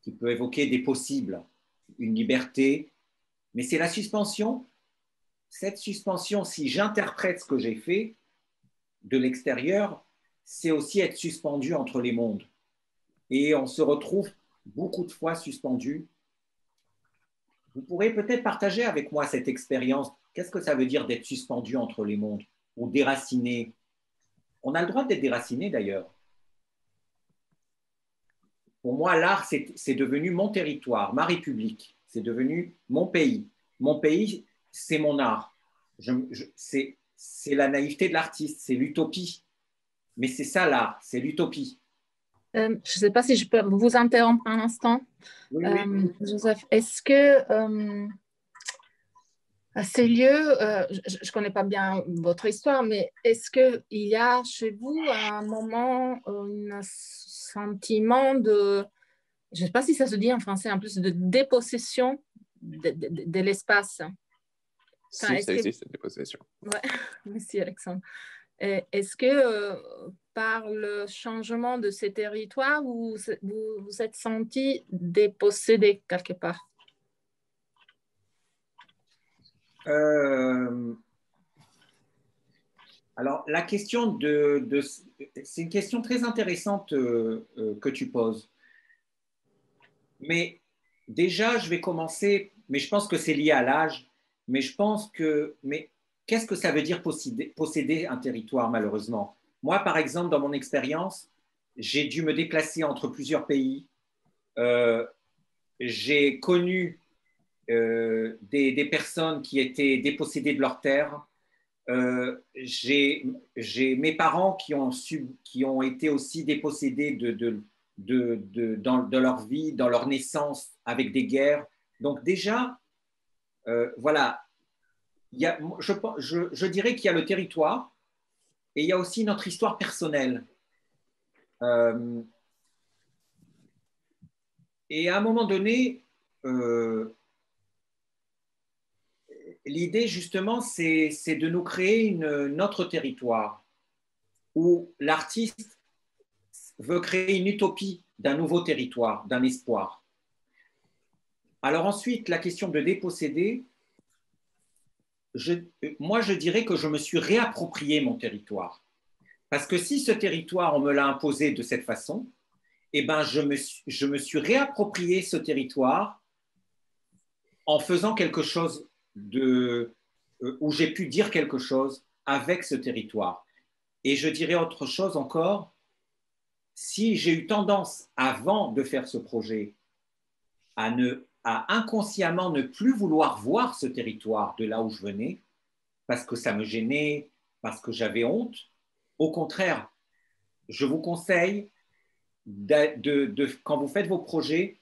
qui peut évoquer des possibles, une liberté, mais c'est la suspension. Cette suspension, si j'interprète ce que j'ai fait de l'extérieur, c'est aussi être suspendu entre les mondes. Et on se retrouve beaucoup de fois suspendu. Vous pourrez peut-être partager avec moi cette expérience. Qu'est-ce que ça veut dire d'être suspendu entre les mondes ou déraciné? On a le droit d'être déraciné d'ailleurs. Pour moi, l'art, c'est devenu mon territoire, ma république. C'est devenu mon pays. Mon pays, c'est mon art. C'est c'est la naïveté de l'artiste, c'est l'utopie. Mais c'est ça l'art, c'est l'utopie. Je ne sais pas si je peux vous interrompre un instant. Oui, oui. Joseph, est-ce que ces lieux, je ne connais pas bien votre histoire, mais est-ce qu'il y a chez vous un moment, un sentiment de, je ne sais pas si ça se dit en français, en plus de dépossession de l'espace? Enfin, Si, ça existe, la dépossession. Ouais, merci Alexandre. Est-ce que par le changement de ces territoires, vous vous êtes senti dépossédé quelque part? Alors, la question c'est une question très intéressante que tu poses. Mais déjà, je vais commencer, mais je pense que c'est lié à l'âge, mais je pense que, mais qu'est-ce que ça veut dire posséder un territoire, malheureusement? Moi, par exemple, dans mon expérience, j'ai dû me déplacer entre plusieurs pays. J'ai connu des personnes qui étaient dépossédées de leur terre. J'ai mes parents qui ont été aussi dépossédés de leur vie, dans leur naissance, avec des guerres. Donc déjà, voilà, je dirais qu'il y a le territoire et il y a aussi notre histoire personnelle. Et à un moment donné, l'idée, justement, c'est de nous créer notre territoire où l'artiste veut créer une utopie d'un nouveau territoire, d'un espoir. Alors ensuite, la question de déposséder, moi, je dirais que je me suis réapproprié mon territoire. Parce que si ce territoire, on me l'a imposé de cette façon, eh ben, je me suis réapproprié ce territoire en faisant quelque chose où j'ai pu dire quelque chose avec ce territoire. Et je dirais autre chose encore, si j'ai eu tendance, avant de faire ce projet, à inconsciemment ne plus vouloir voir ce territoire de là où je venais, parce que ça me gênait, parce que j'avais honte, au contraire, je vous conseille, quand vous faites vos projets,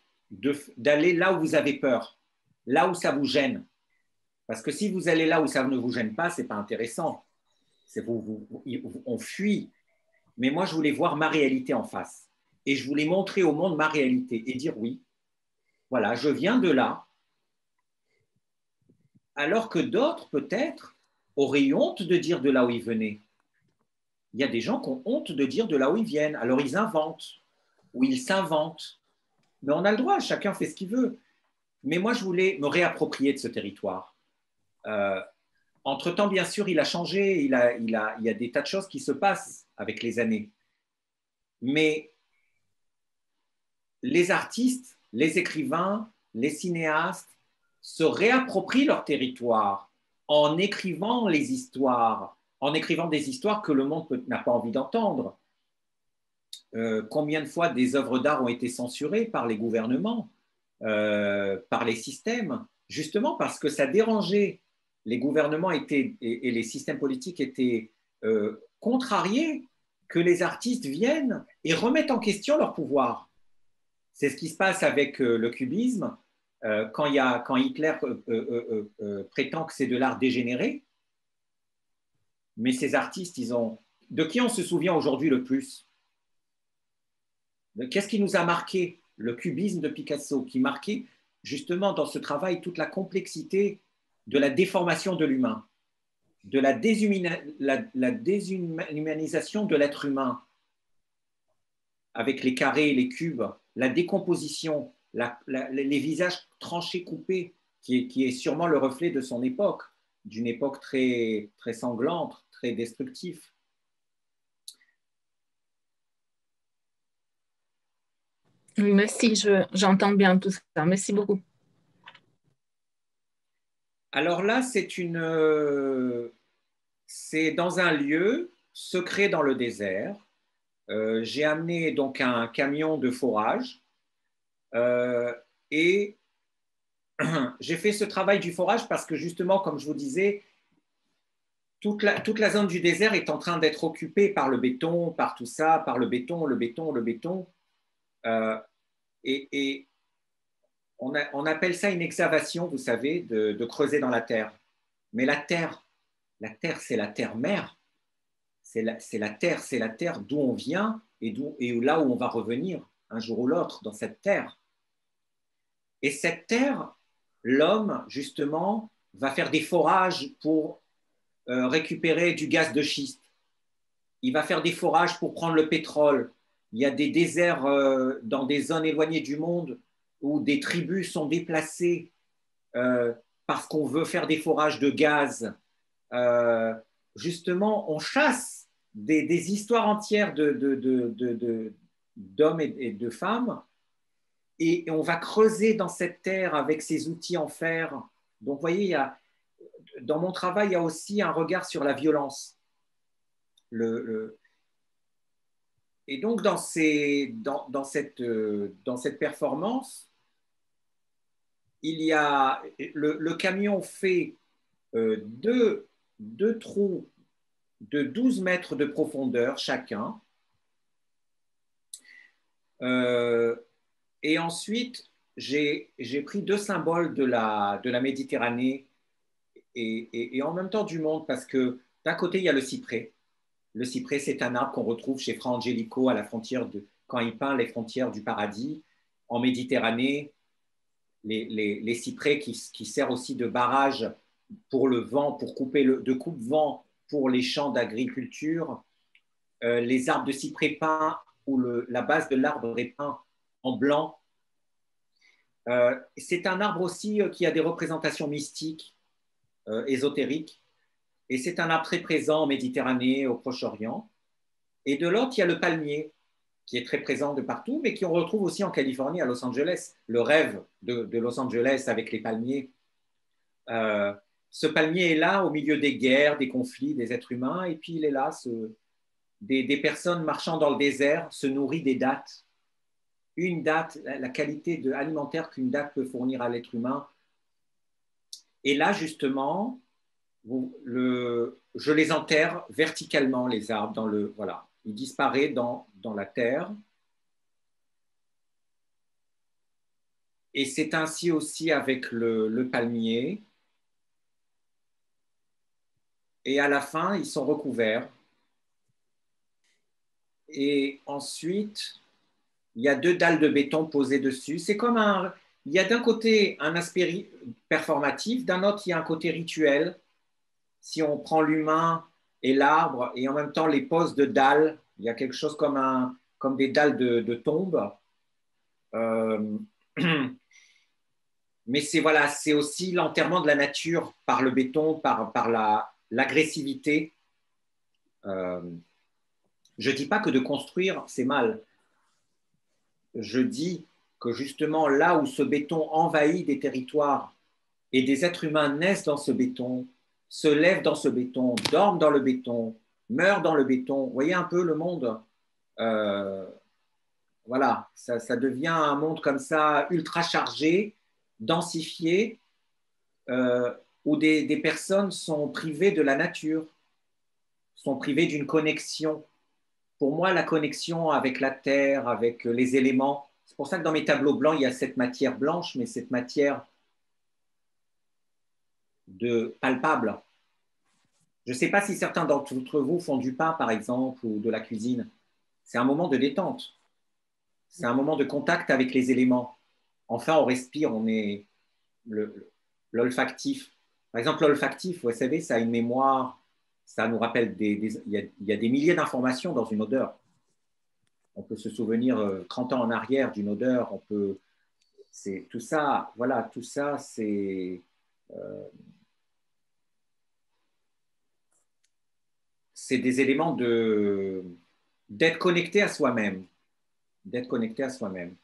d'aller là où vous avez peur, là où ça vous gêne. Parce que si vous allez là où ça ne vous gêne pas, ce n'est pas intéressant. On fuit. Mais moi, je voulais voir ma réalité en face. Et je voulais montrer au monde ma réalité et dire oui, voilà, je viens de là. Alors que d'autres, peut-être, auraient eu honte de dire de là où ils venaient. Il y a des gens qui ont honte de dire de là où ils viennent. Alors ils inventent ou ils s'inventent. Mais on a le droit, chacun fait ce qu'il veut. Mais moi, je voulais me réapproprier de ce territoire. Entre-temps, bien sûr, il a changé. Il y a des tas de choses qui se passent avec les années. Mais les artistes, les écrivains, les cinéastes se réapproprient leur territoire en écrivant les histoires, en écrivant des histoires que le monde n'a pas envie d'entendre. Combien de fois des œuvres d'art ont été censurées par les gouvernements, par les systèmes, justement parce que ça dérangeait. Les gouvernements et les systèmes politiques étaient contrariés que les artistes viennent et remettent en question leur pouvoir. C'est ce qui se passe avec le cubisme, quand Hitler prétend que c'est de l'art dégénéré. Mais ces artistes, de qui on se souvient aujourd'hui le plus? Qu'est-ce qui nous a marqué? Le cubisme de Picasso, qui marquait justement dans ce travail toute la complexité de la déformation de l'humain, de la déshumanisation de l'être humain, avec les carrés et les cubes, la décomposition, les visages tranchés, coupés, qui est sûrement le reflet de son époque, d'une époque très, très sanglante, très destructive. Merci, j'entends bien tout ça. Merci beaucoup. Alors là, c'est dans un lieu secret dans le désert. J'ai amené donc un camion de forage et j'ai fait ce travail du forage parce que justement, comme je vous disais, toute la zone du désert est en train d'être occupée par le béton, par tout ça, par le béton, le béton, le béton. Et on appelle ça une excavation, vous savez, de creuser dans la terre. Mais la terre, c'est la terre-mère. C'est la terre d'où on vient et là où on va revenir un jour ou l'autre, dans cette terre. Et cette terre, l'homme, justement, va faire des forages pour récupérer du gaz de schiste. Il va faire des forages pour prendre le pétrole. Il y a des déserts dans des zones éloignées du monde où des tribus sont déplacées parce qu'on veut faire des forages de gaz. Justement, on chasse des histoires entières d'hommes et de femmes et on va creuser dans cette terre avec ces outils en fer. Donc, vous voyez, dans mon travail, il y a aussi un regard sur la violence. Et donc, dans cette performance, il y a le camion fait deux trous de 12 mètres de profondeur chacun. Et ensuite, j'ai pris deux symboles de la Méditerranée et en même temps du monde, parce que d'un côté, il y a le cyprès. Le cyprès, c'est un arbre qu'on retrouve chez Fra Angelico à la frontière quand il peint les frontières du paradis. En Méditerranée, les cyprès qui servent aussi de barrage pour le vent, pour de coupe-vent pour les champs d'agriculture. Les arbres de cyprès peints où la base de l'arbre est peint en blanc. C'est un arbre aussi qui a des représentations mystiques, ésotériques. Et c'est un arbre très présent en Méditerranée, au Proche-Orient. Et de l'autre, il y a le palmier, qui est très présent de partout, mais qu'on retrouve aussi en Californie, à Los Angeles. Le rêve de Los Angeles avec les palmiers. Ce palmier est là au milieu des guerres, des conflits, des êtres humains. Et puis il est là, des personnes marchant dans le désert se nourrissent des dattes. Une date, la qualité alimentaire qu'une date peut fournir à l'être humain. Et là, justement, je les enterre verticalement, les arbres, voilà. Ils disparaissent dans la terre. Et c'est ainsi aussi avec le palmier. Et à la fin, ils sont recouverts. Et ensuite, il y a deux dalles de béton posées dessus. C'est comme il y a d'un côté un aspect performatif, d'un autre, il y a un côté rituel. Si on prend l'humain et l'arbre, et en même temps les poses de dalles, il y a quelque chose comme des dalles de tombe. Mais c'est aussi l'enterrement de la nature par le béton, par l'agressivité. Je ne dis pas que de construire, c'est mal. Je dis que justement, là où ce béton envahit des territoires et des êtres humains naissent dans ce béton, se lèvent dans ce béton, dorment dans le béton, meurent dans le béton. Vous voyez un peu le monde. Voilà, ça devient un monde comme ça, ultra chargé, densifié, où des personnes sont privées de la nature, sont privées d'une connexion. Pour moi, la connexion avec la terre, avec les éléments, c'est pour ça que dans mes tableaux blancs, il y a cette matière blanche, mais cette matière palpable. Je ne sais pas si certains d'entre vous font du pain, par exemple, ou de la cuisine. C'est un moment de détente. C'est un moment de contact avec les éléments. Enfin, on respire, on est l'olfactif. Par exemple, l'olfactif, vous savez, ça a une mémoire, ça nous rappelle il y a des milliers d'informations dans une odeur. On peut se souvenir 30 ans en arrière d'une odeur, c'est tout ça, voilà, tout ça, c'est des éléments d'être connecté à soi-même, d'être connecté à soi-même.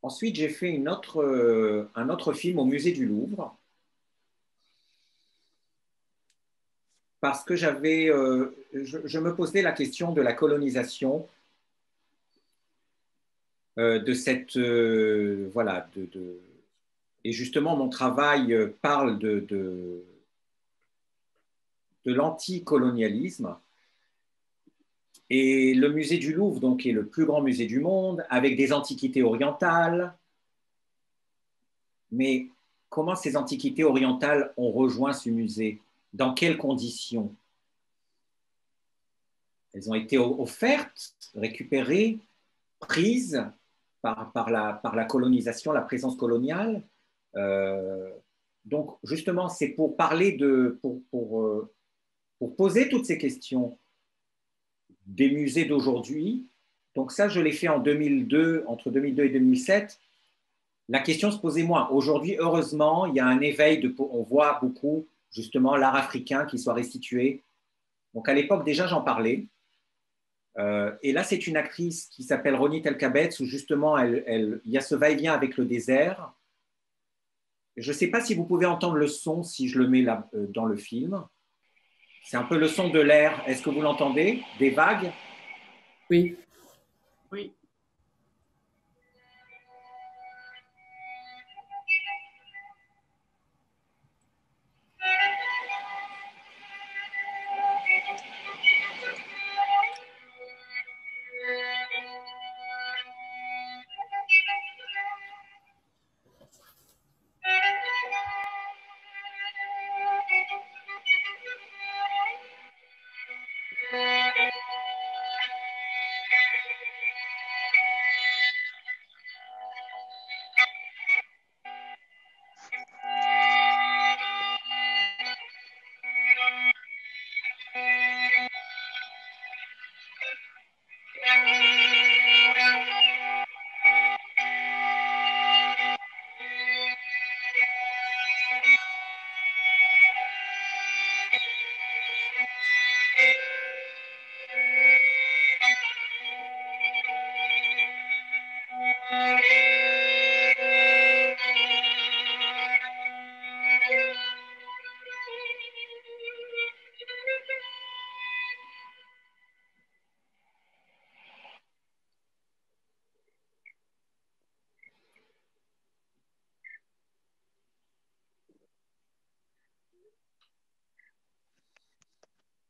Ensuite, j'ai fait un autre film au musée du Louvre parce que je me posais la question de la colonisation de cette, voilà, et justement, mon travail parle de l'anticolonialisme. Et le musée du Louvre, donc, est le plus grand musée du monde, avec des antiquités orientales. Mais comment ces antiquités orientales ont rejoint ce musée? Dans quelles conditions? Elles ont été offertes, récupérées, prises par la colonisation, la présence coloniale. Donc, justement, c'est pour parler pour poser toutes ces questions des musées d'aujourd'hui. Donc ça, je l'ai fait en 2002, entre 2002 et 2007. La question se posait moins. Aujourd'hui, heureusement, il y a un éveil, on voit beaucoup, justement, l'art africain qui soit restitué. Donc à l'époque, déjà, j'en parlais. Et là, c'est une actrice qui s'appelle Ronit El-Kabetz, où justement, il y a ce va-et-vient avec le désert. Je ne sais pas si vous pouvez entendre le son si je le mets là, dans le film. C'est un peu le son de l'air. Est-ce que vous l'entendez? Des vagues? Oui. Oui.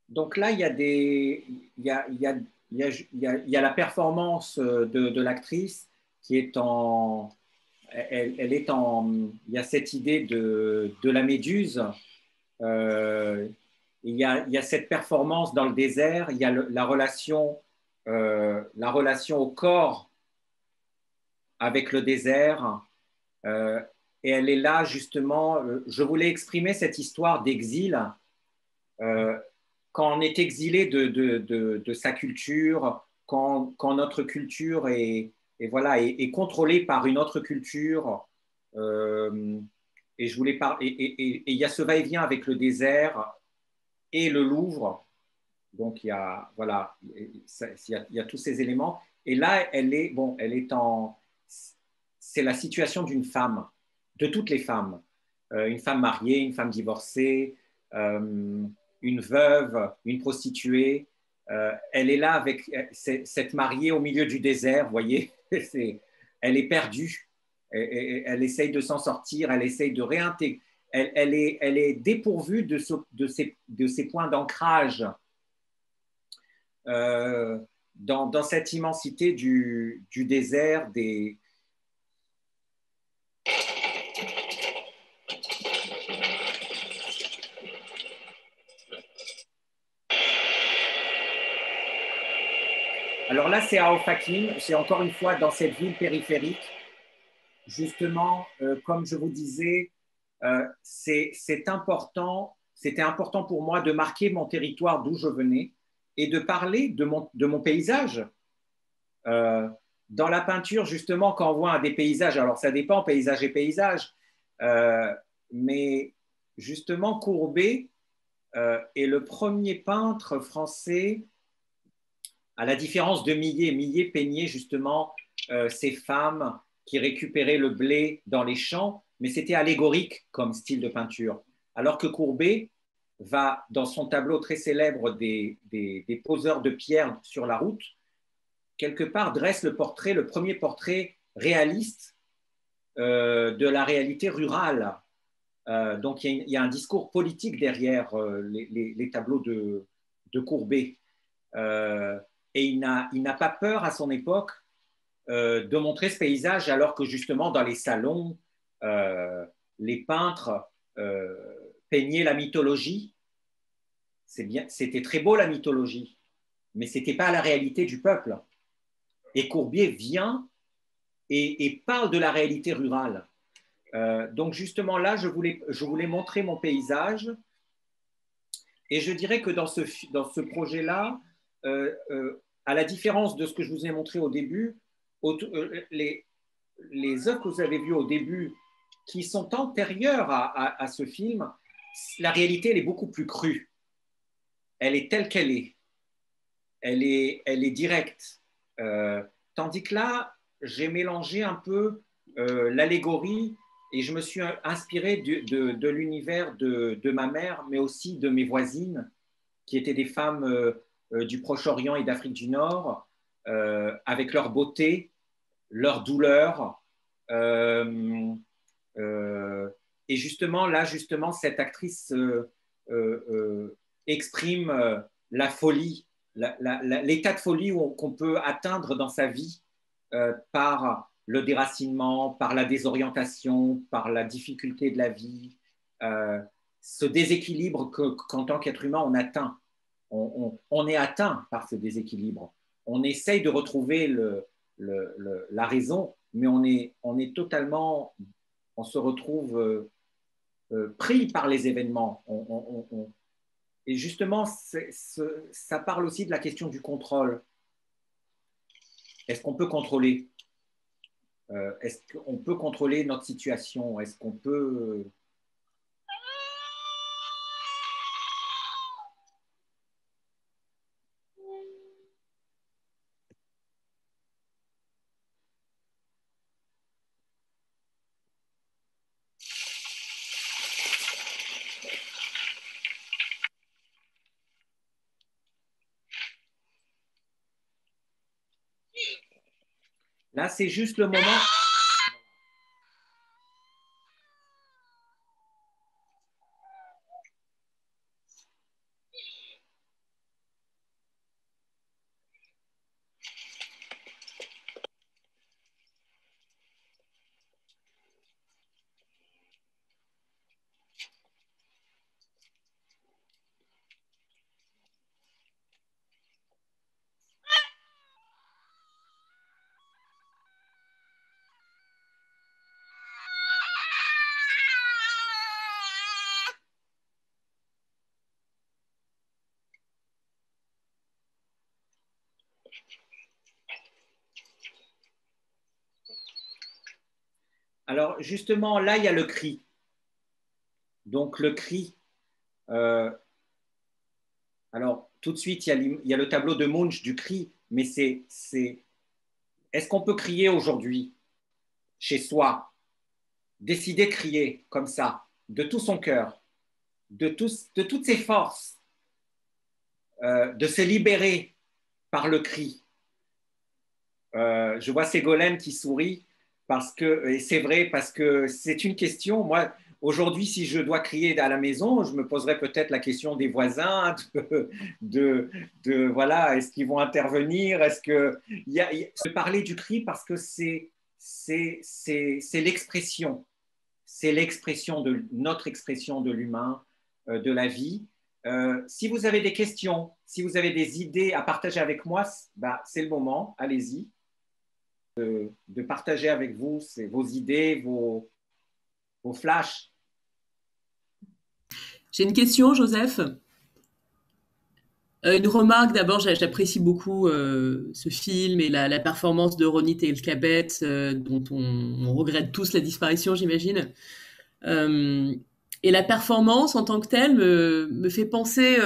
Donc là, il y a la performance de l'actrice qui est elle est il y a cette idée de la méduse. Il y a cette performance dans le désert. Il y a la relation au corps avec le désert. Et elle est là justement. Je voulais exprimer cette histoire d'exil. Quand on est exilé de sa culture, quand notre culture est contrôlée par une autre culture, et il y a ce va-et-vient avec le désert et le Louvre, donc il y a tous ces éléments. Et là, c'est la situation d'une femme, de toutes les femmes, une femme mariée, une femme divorcée, une veuve, une prostituée. Elle est là avec cette mariée au milieu du désert, vous voyez. Elle est perdue. Elle essaye de s'en sortir, elle essaye de réintégrer. Elle est dépourvue de ces points d'ancrage dans cette immensité du désert, Alors là, c'est à Ofakim, c'est encore une fois dans cette ville périphérique. Justement, comme je vous disais, c'était important pour moi de marquer mon territoire d'où je venais et de parler de mon paysage. Dans la peinture, justement, quand on voit des paysages, alors ça dépend, paysage et paysage, mais justement, Courbet est le premier peintre français, à la différence de Millet. Millet peignait justement ces femmes qui récupéraient le blé dans les champs, mais c'était allégorique comme style de peinture. Alors que Courbet va, dans son tableau très célèbre des poseurs de pierre sur la route, quelque part dresse le premier portrait réaliste de la réalité rurale. Donc, il y a un discours politique derrière les tableaux de Courbet. Et il n'a pas peur à son époque de montrer ce paysage, alors que justement dans les salons, les peintres peignaient la mythologie. C'était très beau la mythologie, mais ce n'était pas la réalité du peuple. Et Courbet vient et parle de la réalité rurale. Donc justement là, je voulais montrer mon paysage, et je dirais que dans ce projet-là, à la différence de ce que je vous ai montré au début, les œuvres que vous avez vues au début, qui sont antérieures à ce film, la réalité, elle est beaucoup plus crue. Elle est telle qu'elle est. Elle est directe. Tandis que là, j'ai mélangé un peu l'allégorie, et je me suis inspiré de l'univers de ma mère, mais aussi de mes voisines, qui étaient des femmes du Proche-Orient et d'Afrique du Nord, avec leur beauté, leur douleur. Et justement, là, cette actrice exprime la folie, l'état de folie qu'on peut atteindre dans sa vie par le déracinement, par la désorientation, par la difficulté de la vie, ce déséquilibre qu'en tant qu'être humain, on atteint. On est atteint par ce déséquilibre. On essaye de retrouver la raison, mais on est totalement, on se retrouve pris par les événements. Et justement, ça parle aussi de la question du contrôle. Est-ce qu'on peut contrôler? Est-ce qu'on peut contrôler notre situation? Est-ce qu'on peut... Là, c'est juste le moment. Alors, justement, là, il y a le cri. Donc, le cri. Alors, tout de suite, il y a le tableau de Munch du cri, mais est-ce qu'on peut crier aujourd'hui, chez soi, décider de crier comme ça, de tout son cœur, de toutes ses forces, de se libérer par le cri? Je vois Ségolène qui sourit, et c'est vrai, parce que c'est une question. Moi, aujourd'hui, si je dois crier à la maison, je me poserais peut-être la question des voisins, voilà, est-ce qu'ils vont intervenir? Est-ce que se parler du cri, parce que c'est l'expression, notre expression de l'humain, de la vie. Si vous avez des questions, si vous avez des idées à partager avec moi, c'est le moment. Allez-y. De partager avec vous vos idées, vos flashs. J'ai une question, Joseph. Une remarque d'abord, j'apprécie beaucoup ce film et la performance de Ronit Elkabet, dont on regrette tous la disparition, j'imagine. Et la performance en tant que telle me fait penser...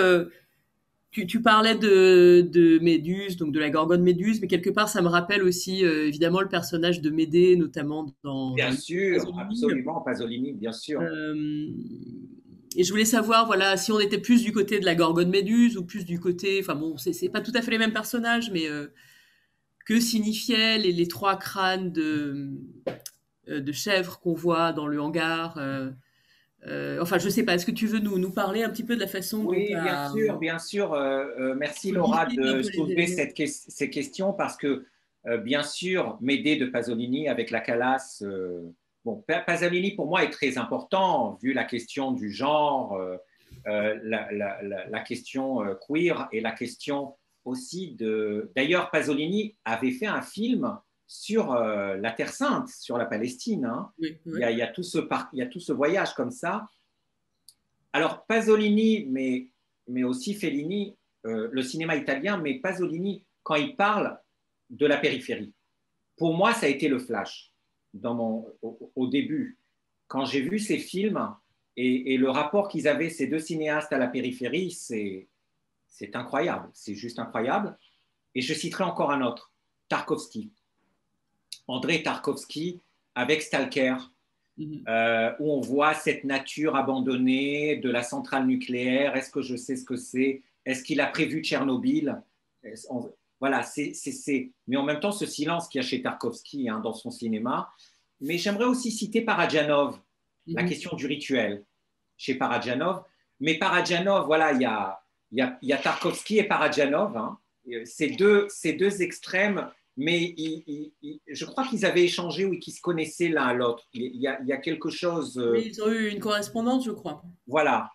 Tu parlais de Méduse, donc de la Gorgone Méduse, mais quelque part, ça me rappelle aussi évidemment le personnage de Médée, notamment dans... Bien sûr, absolument, Pasolini, bien sûr. Et je voulais savoir, voilà, si on était plus du côté de la Gorgone Méduse ou plus du côté... Enfin bon, c'est pas tout à fait les mêmes personnages, mais que signifiaient les trois crânes de chèvres qu'on voit dans le hangar. Enfin, je ne sais pas, est-ce que tu veux nous parler un petit peu de la façon dont Oui, tu as bien sûr. Merci Laura codifié un de peu les soulever éléments? ces questions parce que, bien sûr, Médée de Pasolini avec la Calas, bon, Pasolini pour moi est très important vu la question du genre, la question queer et la question aussi de… D'ailleurs, Pasolini avait fait un film sur la Terre Sainte, sur la Palestine. Hein. Oui, oui. Il y a tout ce voyage comme ça. Alors, Pasolini, mais aussi Fellini, le cinéma italien, mais Pasolini, quand il parle de la périphérie, pour moi, ça a été le flash au début. Quand j'ai vu ces films et le rapport qu'ils avaient, ces deux cinéastes à la périphérie, c'est incroyable, c'est juste incroyable. Et je citerai encore un autre, Tarkovsky. André Tarkovsky avec Stalker, où on voit cette nature abandonnée de la centrale nucléaire. Est-ce que je sais ce que c'est? Est-ce qu'il a prévu Tchernobyl? Voilà, mais en même temps, ce silence qu'il y a chez Tarkovsky dans son cinéma. Mais j'aimerais aussi citer Parajanov, la question du rituel chez Parajanov. Mais Parajanov, voilà, il y a Tarkovsky et Parajanov. Hein. Ces deux extrêmes, mais je crois qu'ils avaient échangé ou qu'ils se connaissaient l'un à l'autre. Il y a quelque chose… Oui, ils ont eu une correspondance, je crois. Voilà.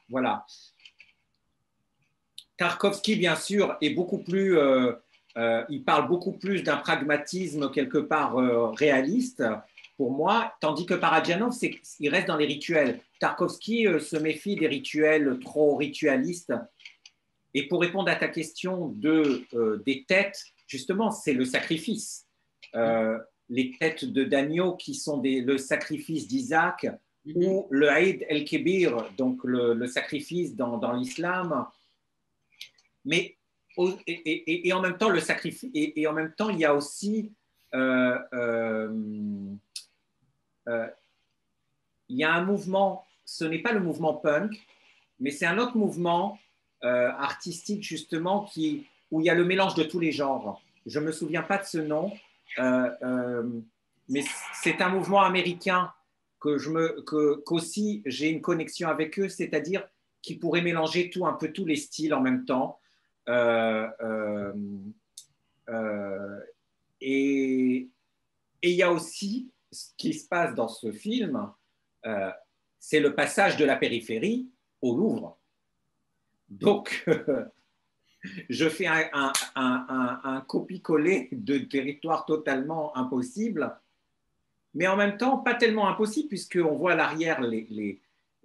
Tarkovsky, bien sûr, est beaucoup plus… il parle beaucoup plus d'un pragmatisme quelque part réaliste pour moi, tandis que Parajanov, il reste dans les rituels. Tarkovsky se méfie des rituels trop ritualistes. Et pour répondre à ta question des têtes, justement, c'est le sacrifice. Les têtes d'agneau qui sont le sacrifice d'Isaac ou le Aïd el-Kébir, donc le sacrifice dans l'islam. Mais et en même temps, le sacrifice, et en même temps, il y a aussi il y a un mouvement, ce n'est pas le mouvement punk, mais c'est un autre mouvement artistique justement où il y a le mélange de tous les genres. Je ne me souviens pas de ce nom, mais c'est un mouvement américain qu'aussi j'ai une connexion avec eux, c'est-à-dire qui pourrait mélanger un peu tous les styles en même temps. Et il y a aussi ce qui se passe dans ce film, c'est le passage de la périphérie au Louvre. Donc, je fais un copier-coller de territoire totalement impossible, mais en même temps pas tellement impossible, puisqu'on voit à l'arrière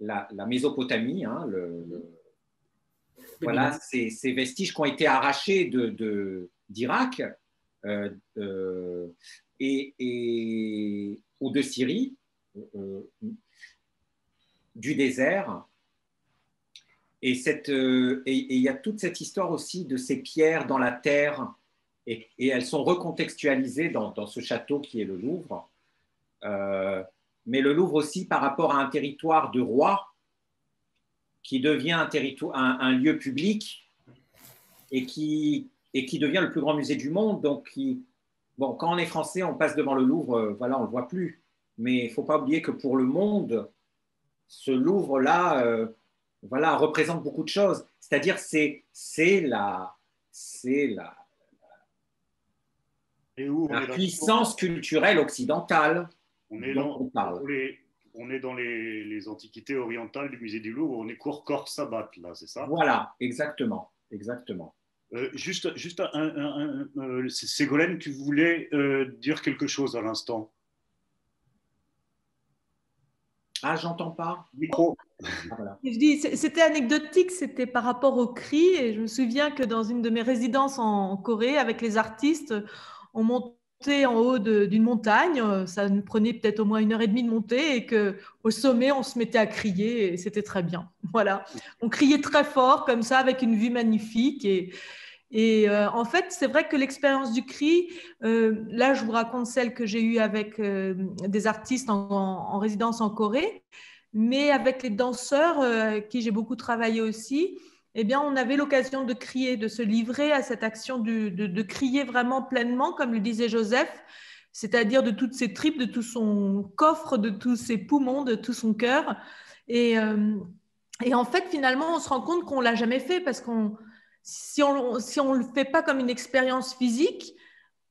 la Mésopotamie, hein, voilà, ces vestiges qui ont été arrachés d'Irak ou de Syrie, du désert. Et il y a toute cette histoire aussi de ces pierres dans la terre, et elles sont recontextualisées dans ce château qui est le Louvre. Mais le Louvre aussi par rapport à un territoire de roi qui devient un lieu public et qui devient le plus grand musée du monde. Donc, bon, quand on est français, on passe devant le Louvre, voilà, on ne le voit plus. Mais il ne faut pas oublier que pour le monde, ce Louvre-là, voilà, représente beaucoup de choses. C'est-à-dire, c'est la puissance culturelle occidentale dont on parle. On est dans les antiquités orientales du musée du Louvre, on est Kourkor Sabbat, là, c'est ça? Voilà, exactement. Juste Ségolène, tu voulais dire quelque chose à l'instant. Ah, j'entends pas. Micro. Ah, voilà. Je dis, c'était anecdotique, c'était par rapport au cri, et je me souviens que dans une de mes résidences en Corée, avec les artistes, on montait en haut d'une montagne, ça nous prenait peut-être au moins 1h30 de monter, et qu'au sommet, on se mettait à crier, et c'était très bien. Voilà, on criait très fort, comme ça, avec une vue magnifique, et en fait, c'est vrai que l'expérience du cri, là, je vous raconte celle que j'ai eue avec des artistes en résidence en Corée, mais avec les danseurs, avec qui j'ai beaucoup travaillé aussi, eh bien, on avait l'occasion de crier, de se livrer à cette action de crier vraiment pleinement, comme le disait Joseph. c'est-à-dire de toutes ses tripes, de tout son coffre, de tous ses poumons, de tout son cœur. Et en fait, finalement, on se rend compte qu'on ne l'a jamais fait parce si on le fait pas comme une expérience physique,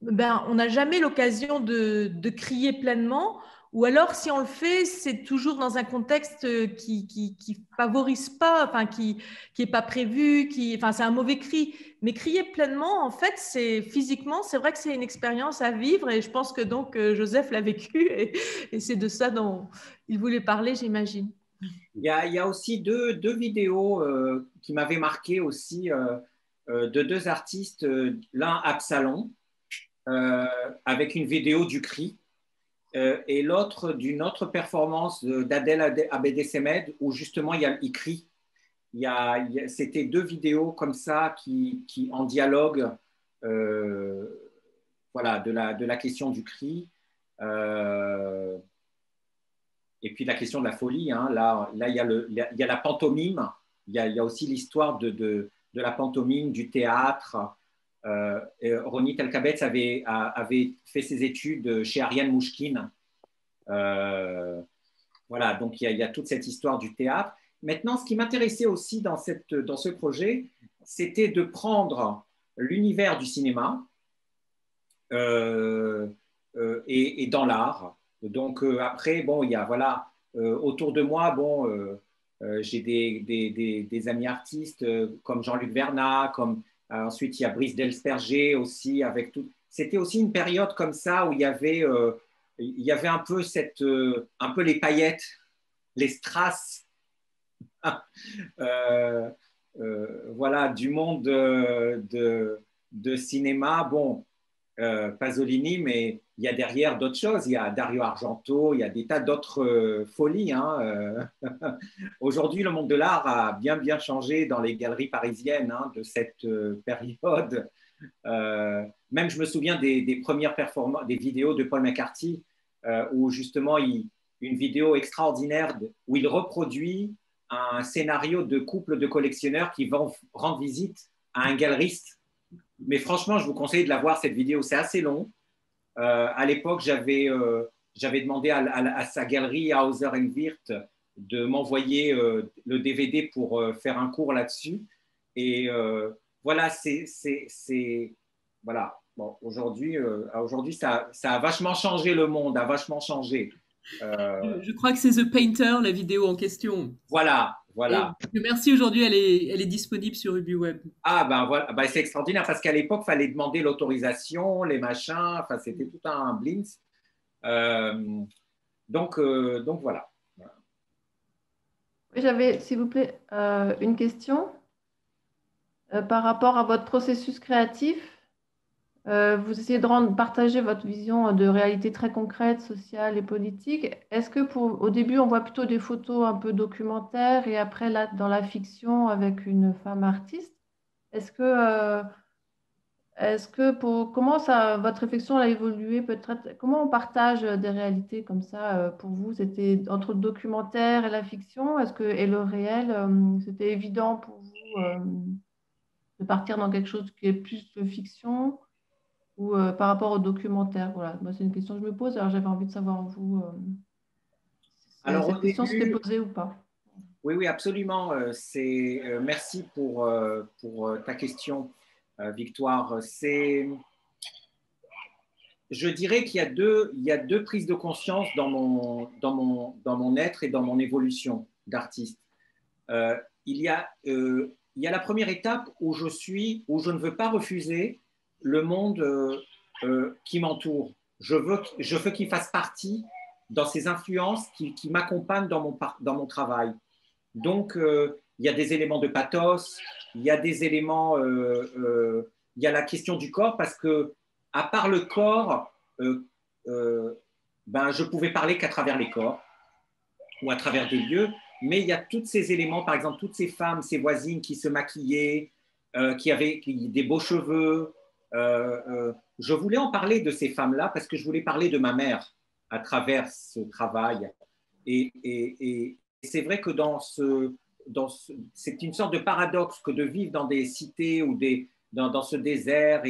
ben, on n'a jamais l'occasion de crier pleinement. Ou alors, si on le fait, c'est toujours dans un contexte qui favorise pas, enfin, qui est pas prévu, enfin, c'est un mauvais cri. Mais crier pleinement, en fait, physiquement, c'est vrai que c'est une expérience à vivre. Et je pense que donc Joseph l'a vécu et c'est de ça dont il voulait parler, j'imagine. Il y a aussi deux vidéos qui m'avaient marqué aussi de deux artistes, l'un Absalon, avec une vidéo du cri, et l'autre d'une autre performance d'Adel Abedessemed où justement il crie. C'était deux vidéos comme ça qui en dialogue voilà, de la question du cri. Et puis la question de la folie, hein. Là il y a la pantomime, il y a aussi l'histoire de la pantomime, du théâtre. Ronit Elkabetz avait fait ses études chez Ariane Mouchkine. Voilà, donc il y a toute cette histoire du théâtre. Maintenant, ce qui m'intéressait aussi dans ce projet, c'était de prendre l'univers du cinéma et dans l'art. Donc après, bon, il y a voilà, autour de moi, bon, j'ai des amis artistes comme Jean-Luc Vernat, comme ensuite il y a Brice Delsperger aussi avec tout. C'était aussi une période comme ça où il y avait un peu un peu les paillettes, les strass, voilà, du monde de cinéma. Bon, Pasolini, mais il y a derrière d'autres choses. Il y a Dario Argento, il y a des tas d'autres folies. Hein. Aujourd'hui, le monde de l'art a bien changé dans les galeries parisiennes hein, de cette période. Même je me souviens des premières performances, des vidéos de Paul McCarthy, où justement, une vidéo extraordinaire où il reproduit un scénario de couple de collectionneurs qui vont rendre visite à un galeriste. Mais franchement, je vous conseille de la voir, cette vidéo. C'est assez long. À l'époque, j'avais demandé à sa galerie, à Hauser & Wirth, de m'envoyer le DVD pour faire un cours là-dessus. Et voilà, voilà. Bon, aujourd'hui, ça a vachement changé le monde, a vachement changé. Je crois que c'est The Painter, la vidéo en question. Voilà. Et merci, aujourd'hui, elle est disponible sur UbiWeb. Ah ben voilà, ben, c'est extraordinaire parce qu'à l'époque, il fallait demander l'autorisation, les machins, enfin c'était tout un blitz. Donc voilà. J'avais, s'il vous plaît, une question par rapport à votre processus créatif. Vous essayez de partager votre vision de réalité très concrète, sociale et politique. Est-ce que au début, on voit plutôt des photos un peu documentaires et après, là, dans la fiction, avec une femme artiste, comment votre réflexion a évolué peut-être? Comment on partage des réalités comme ça pour vous? C'était entre le documentaire et la fiction, et le réel, c'était évident pour vous de partir dans quelque chose qui est plus de fiction? Ou par rapport au documentaire? Voilà, moi c'est une question que je me pose, alors j'avais envie de savoir vous si cette question s'était posée ou pas. Oui, absolument. Merci pour ta question, Victoire. Je dirais qu'il y a deux prises de conscience dans mon être et dans mon évolution d'artiste. Il y a la première étape où je ne veux pas refuser le monde qui m'entoure. Je veux qu'il fasse partie dans ces influences qui m'accompagnent dans mon travail. Donc, il y a des éléments de pathos, il y a des éléments, il y a la question du corps, parce que à part le corps, je pouvais parler qu'à travers les corps ou à travers des lieux, mais il y a tous ces éléments, par exemple, toutes ces femmes, ces voisines qui se maquillaient, qui avaient des beaux cheveux. Je voulais en parler de ces femmes-là parce que je voulais parler de ma mère à travers ce travail. Et c'est vrai que c'est une sorte de paradoxe que de vivre dans des cités ou dans ce désert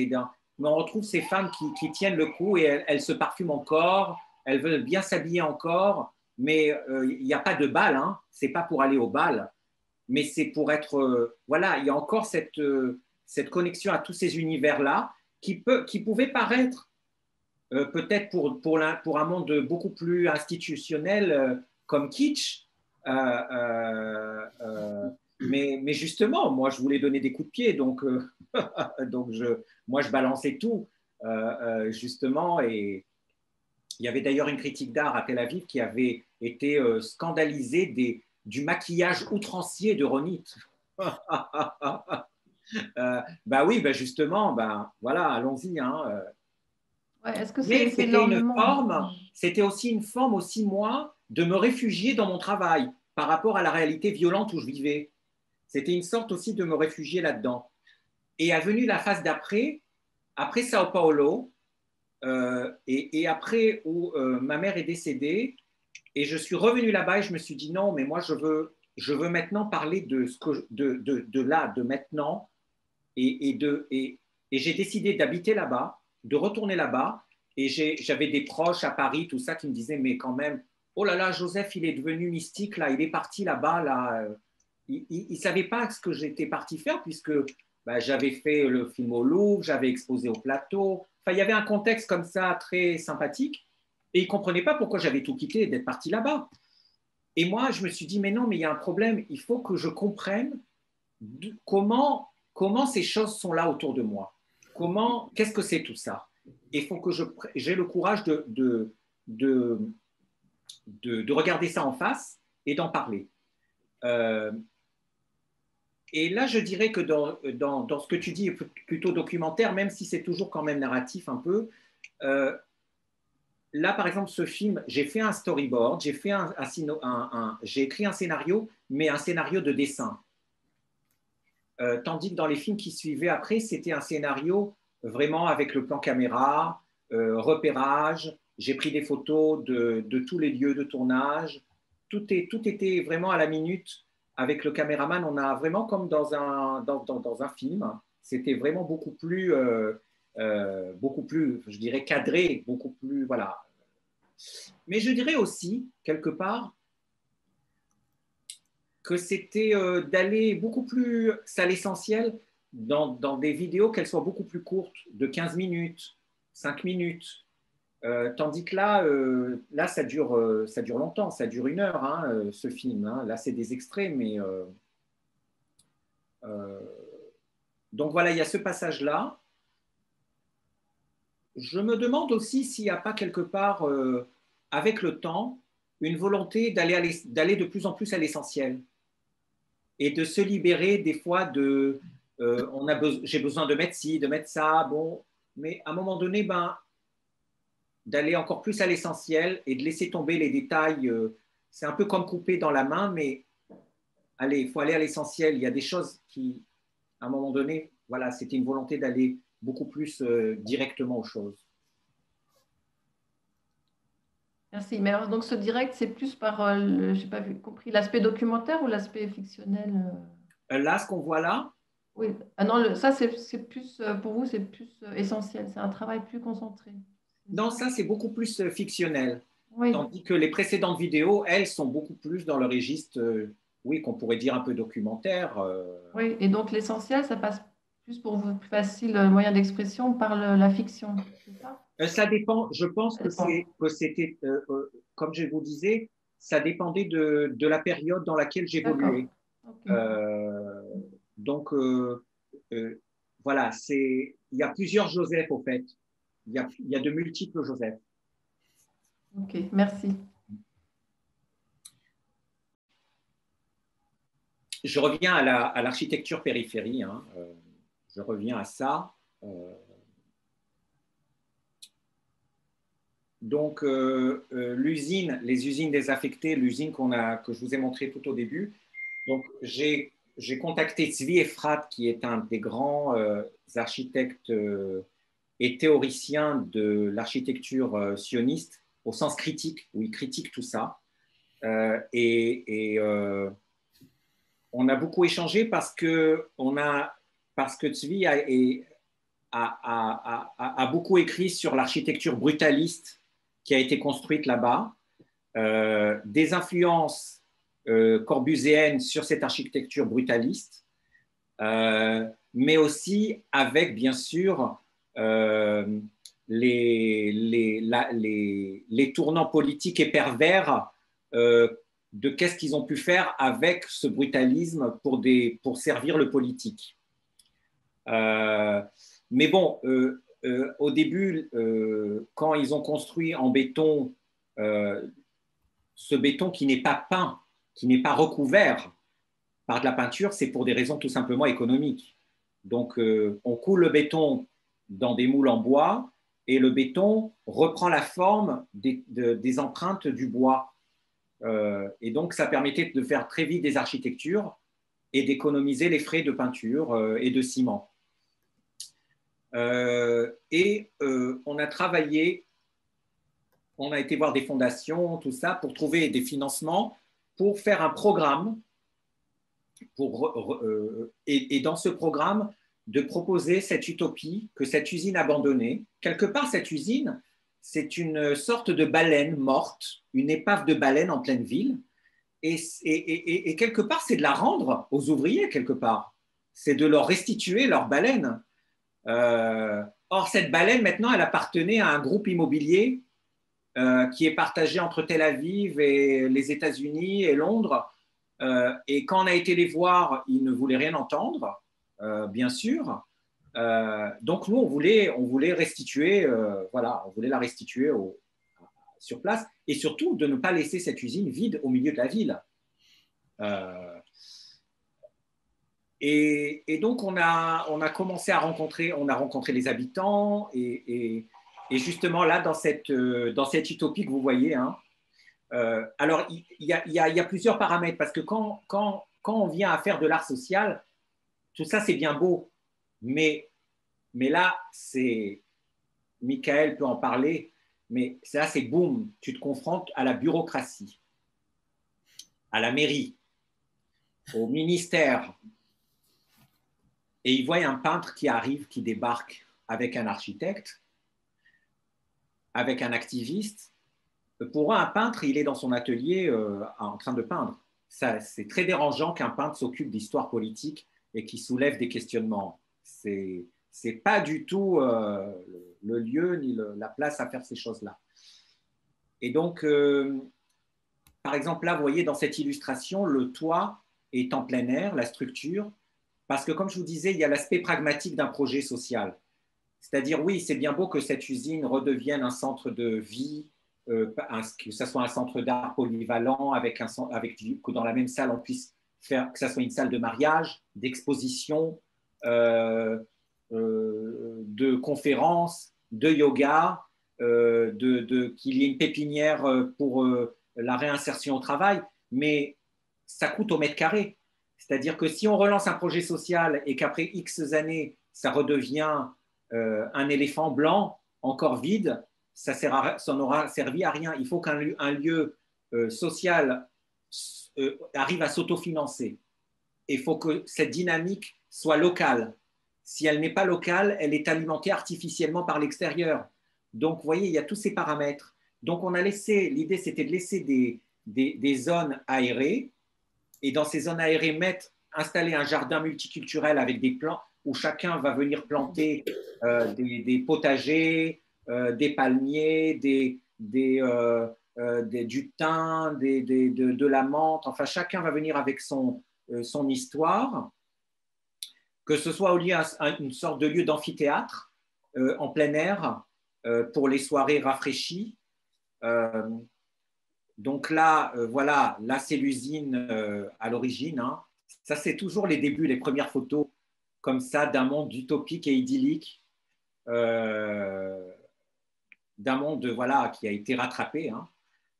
mais on retrouve ces femmes qui tiennent le coup et elles se parfument encore, elles veulent bien s'habiller encore, mais il n'y a pas de bal, hein. C'est pas pour aller au bal, mais c'est pour être… voilà, il y a encore cette connexion à tous ces univers-là qui pouvait paraître peut-être pour un monde beaucoup plus institutionnel comme kitsch, mais justement, moi, je voulais donner des coups de pied, donc, donc moi, je balançais tout, justement, et il y avait d'ailleurs une critique d'art à Tel Aviv qui avait été scandalisée du maquillage outrancier de Ronit. Bah oui, bah justement, bah, voilà, allons-y, hein. Ouais, est-ce que Mais c'est énormément? c'était aussi une forme aussi, moi, de me réfugier dans mon travail par rapport à la réalité violente où je vivais. C'était une sorte aussi de me réfugier là-dedans. Et est venue la phase d'après, après Sao Paulo, et après où ma mère est décédée, et je suis revenu là-bas et je me suis dit non, mais moi je veux maintenant parler de là, de maintenant, et j'ai décidé d'habiter là-bas, de retourner là-bas, et j'avais des proches à Paris, tout ça, qui me disaient mais quand même, oh là là, Joseph, il est devenu mystique là, il est parti là-bas là. Il ne savait pas ce que j'étais parti faire puisque bah, j'avais fait le film au Louvre, j'avais exposé au plateau. Enfin, il y avait un contexte comme ça très sympathique et il ne comprenait pas pourquoi j'avais tout quitté et d'être parti là-bas. Et moi, je me suis dit, mais non, mais il y a un problème, il faut que je comprenne comment ces choses sont là autour de moi. Qu'est-ce que c'est tout ça? Et il faut que j'ai le courage de regarder ça en face et d'en parler. Et là, je dirais que dans ce que tu dis, plutôt documentaire, même si c'est toujours quand même narratif un peu, là, par exemple, ce film, j'ai fait un storyboard, j'ai écrit un scénario, mais un scénario de dessin. Tandis que dans les films qui suivaient après, c'était un scénario vraiment avec le plan caméra, repérage, j'ai pris des photos de tous les lieux de tournage, tout était vraiment à la minute. Avec le caméraman, on a vraiment comme dans un film, c'était vraiment beaucoup plus, je dirais, cadré, beaucoup plus, voilà. Mais je dirais aussi, quelque part, que c'était d'aller beaucoup plus à l'essentiel dans des vidéos, qu'elles soient beaucoup plus courtes, de 15 minutes, 5 minutes. Tandis que là ça dure longtemps, ça dure 1 heure, hein, ce film. Hein. Là, c'est des extraits, mais… donc voilà, il y a ce passage-là. Je me demande aussi s'il n'y a pas quelque part, avec le temps, une volonté d'aller de plus en plus à l'essentiel et de se libérer des fois de… j'ai besoin de mettre ci, de mettre ça, bon, mais à un moment donné, d'aller encore plus à l'essentiel et de laisser tomber les détails. C'est un peu comme couper dans la main, mais allez, il faut aller à l'essentiel. Il y a des choses qui, à un moment donné, voilà, c'était une volonté d'aller beaucoup plus directement aux choses. Merci. Mais alors, donc ce direct, c'est plus par, je n'ai pas compris, l'aspect documentaire ou l'aspect fictionnel? Là, ce qu'on voit là, Oui. Ah non, ça, c'est plus, pour vous, c'est plus essentiel. C'est un travail plus concentré. non, ça, c'est beaucoup plus fictionnel. Oui. Tandis que les précédentes vidéos, elles, sont beaucoup plus dans le registre, oui, qu'on pourrait dire un peu documentaire. Oui, et donc l'essentiel, ça passe plus pour vous, plus facile moyen d'expression par la fiction, c'est ça? Ça dépend. Je pense Ça dépend. que c'était, comme je vous disais, ça dépendait de la période dans laquelle j'évoluais. Ok. Donc, voilà, il y a plusieurs Joseph, au fait. Il y a de multiples Joseph. Ok, merci. Je reviens à l'architecture périphérie. Hein. Je reviens à ça. Donc, les usines désaffectées, l'usine que je vous ai montrée tout au début. Donc, j'ai contacté Tzvi Efrat, qui est un des grands architectes et théoricien de l'architecture sioniste, au sens critique, où il critique tout ça. On a beaucoup échangé parce que Tzvi a a beaucoup écrit sur l'architecture brutaliste qui a été construite là-bas, des influences corbusiennes sur cette architecture brutaliste, mais aussi avec, bien sûr, les tournants politiques et pervers de qu'est-ce qu'ils ont pu faire avec ce brutalisme pour servir le politique. Mais bon, au début, quand ils ont construit en béton, ce béton qui n'est pas peint, qui n'est pas recouvert par de la peinture, c'est pour des raisons tout simplement économiques. Donc, on coule le béton dans des moules en bois et le béton reprend la forme des empreintes du bois. Et donc, ça permettait de faire très vite des architectures et d'économiser les frais de peinture et de ciment. On a travaillé, on a été voir des fondations, tout ça, pour trouver des financements, pour faire un programme, et dans ce programme, de proposer cette utopie que cette usine abandonnée, quelque part cette usine, c'est une sorte de baleine morte, une épave de baleine en pleine ville, et quelque part c'est de la rendre aux ouvriers, quelque part, c'est de leur restituer leur baleine. Or cette baleine maintenant elle appartenait à un groupe immobilier qui est partagé entre Tel Aviv et les États-Unis et Londres, et quand on a été les voir, ils ne voulaient rien entendre. Bien sûr. Donc, nous, on voulait restituer, voilà, on voulait la restituer sur place et surtout de ne pas laisser cette usine vide au milieu de la ville. Et donc, on a commencé à rencontrer les habitants et justement là, dans cette utopie que vous voyez, hein, alors, il y a plusieurs paramètres parce que quand on vient à faire de l'art social, tout ça, c'est bien beau, mais là, Michael peut en parler, mais là, c'est boum, tu te confrontes à la bureaucratie, à la mairie, au ministère, et ils voient un peintre qui arrive, qui débarque avec un architecte, avec un activiste. Pour un peintre, il est dans son atelier en train de peindre. C'est très dérangeant qu'un peintre s'occupe d'histoire politique et qui soulève des questionnements. C'est pas du tout le lieu ni la place à faire ces choses-là. Et donc, par exemple, là, vous voyez dans cette illustration, le toit est en plein air, la structure, parce que comme je vous disais, il y a l'aspect pragmatique d'un projet social. C'est-à-dire, oui, c'est bien beau que cette usine redevienne un centre de vie, que ce soit un centre d'art polyvalent, que dans la même salle, on puisse faire que ce soit une salle de mariage, d'exposition, de conférences, de yoga, qu'il y ait une pépinière pour la réinsertion au travail, mais ça coûte au mètre carré. C'est-à-dire que si on relance un projet social et qu'après X années, ça redevient un éléphant blanc encore vide, ça n'aura servi à rien. Il faut qu'un lieu social arrive à s'autofinancer. Il faut que cette dynamique soit locale. Si elle n'est pas locale, elle est alimentée artificiellement par l'extérieur. Donc, vous voyez, il y a tous ces paramètres. Donc, l'idée, c'était de laisser des zones aérées et dans ces zones aérées, installer un jardin multiculturel avec des plants où chacun va venir planter des potagers, des palmiers, du thym, de la menthe. Enfin, chacun va venir avec son histoire, que ce soit au lieu une sorte de lieu d'amphithéâtre en plein air pour les soirées rafraîchies. Donc là, voilà, là c'est l'usine à l'origine. Hein. Ça, c'est toujours les débuts, les premières photos comme ça d'un monde utopique et idyllique, d'un monde voilà, qui a été rattrapé hein,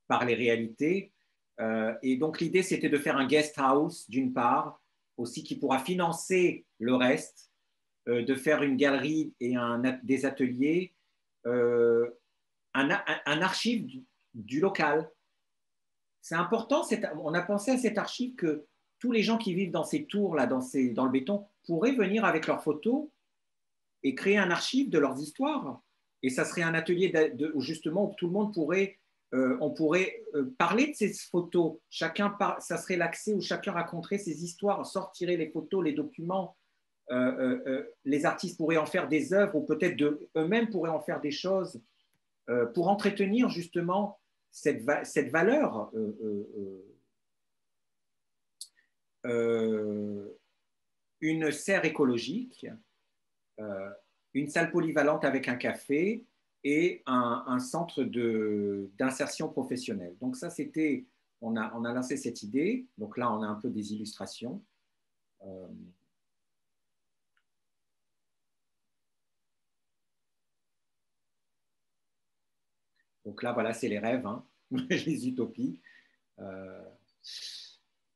par les réalités. Et donc l'idée, c'était de faire un guest house d'une part, aussi qui pourra financer le reste, de faire une galerie et des ateliers, un archive du local. C'est important, on a pensé à cette archive que tous les gens qui vivent dans ces tours, là, dans le béton, pourraient venir avec leurs photos et créer un archive de leurs histoires. Et ça serait un atelier où justement tout le monde pourrait, on pourrait parler de ces photos. Ça serait l'accès où chacun raconterait ses histoires, sortirait les photos, les documents. Les artistes pourraient en faire des œuvres ou peut-être eux-mêmes pourraient en faire des choses pour entretenir justement cette valeur une serre écologique, une salle polyvalente avec un café et un centre d'insertion professionnelle. Donc ça, on a lancé cette idée. Donc là, on a un peu des illustrations. Donc là, voilà, c'est les rêves, hein, les utopies.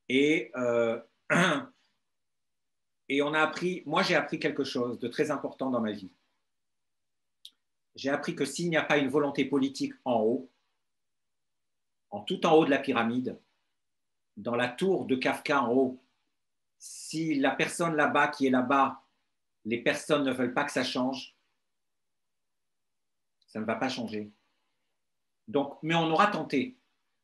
Et on a appris, moi j'ai appris quelque chose de très important dans ma vie. J'ai appris que s'il n'y a pas une volonté politique en haut, tout en haut de la pyramide, dans la tour de Kafka en haut, si la personne là-bas qui est là-bas, les personnes ne veulent pas que ça change, ça ne va pas changer. Donc, mais on aura tenté.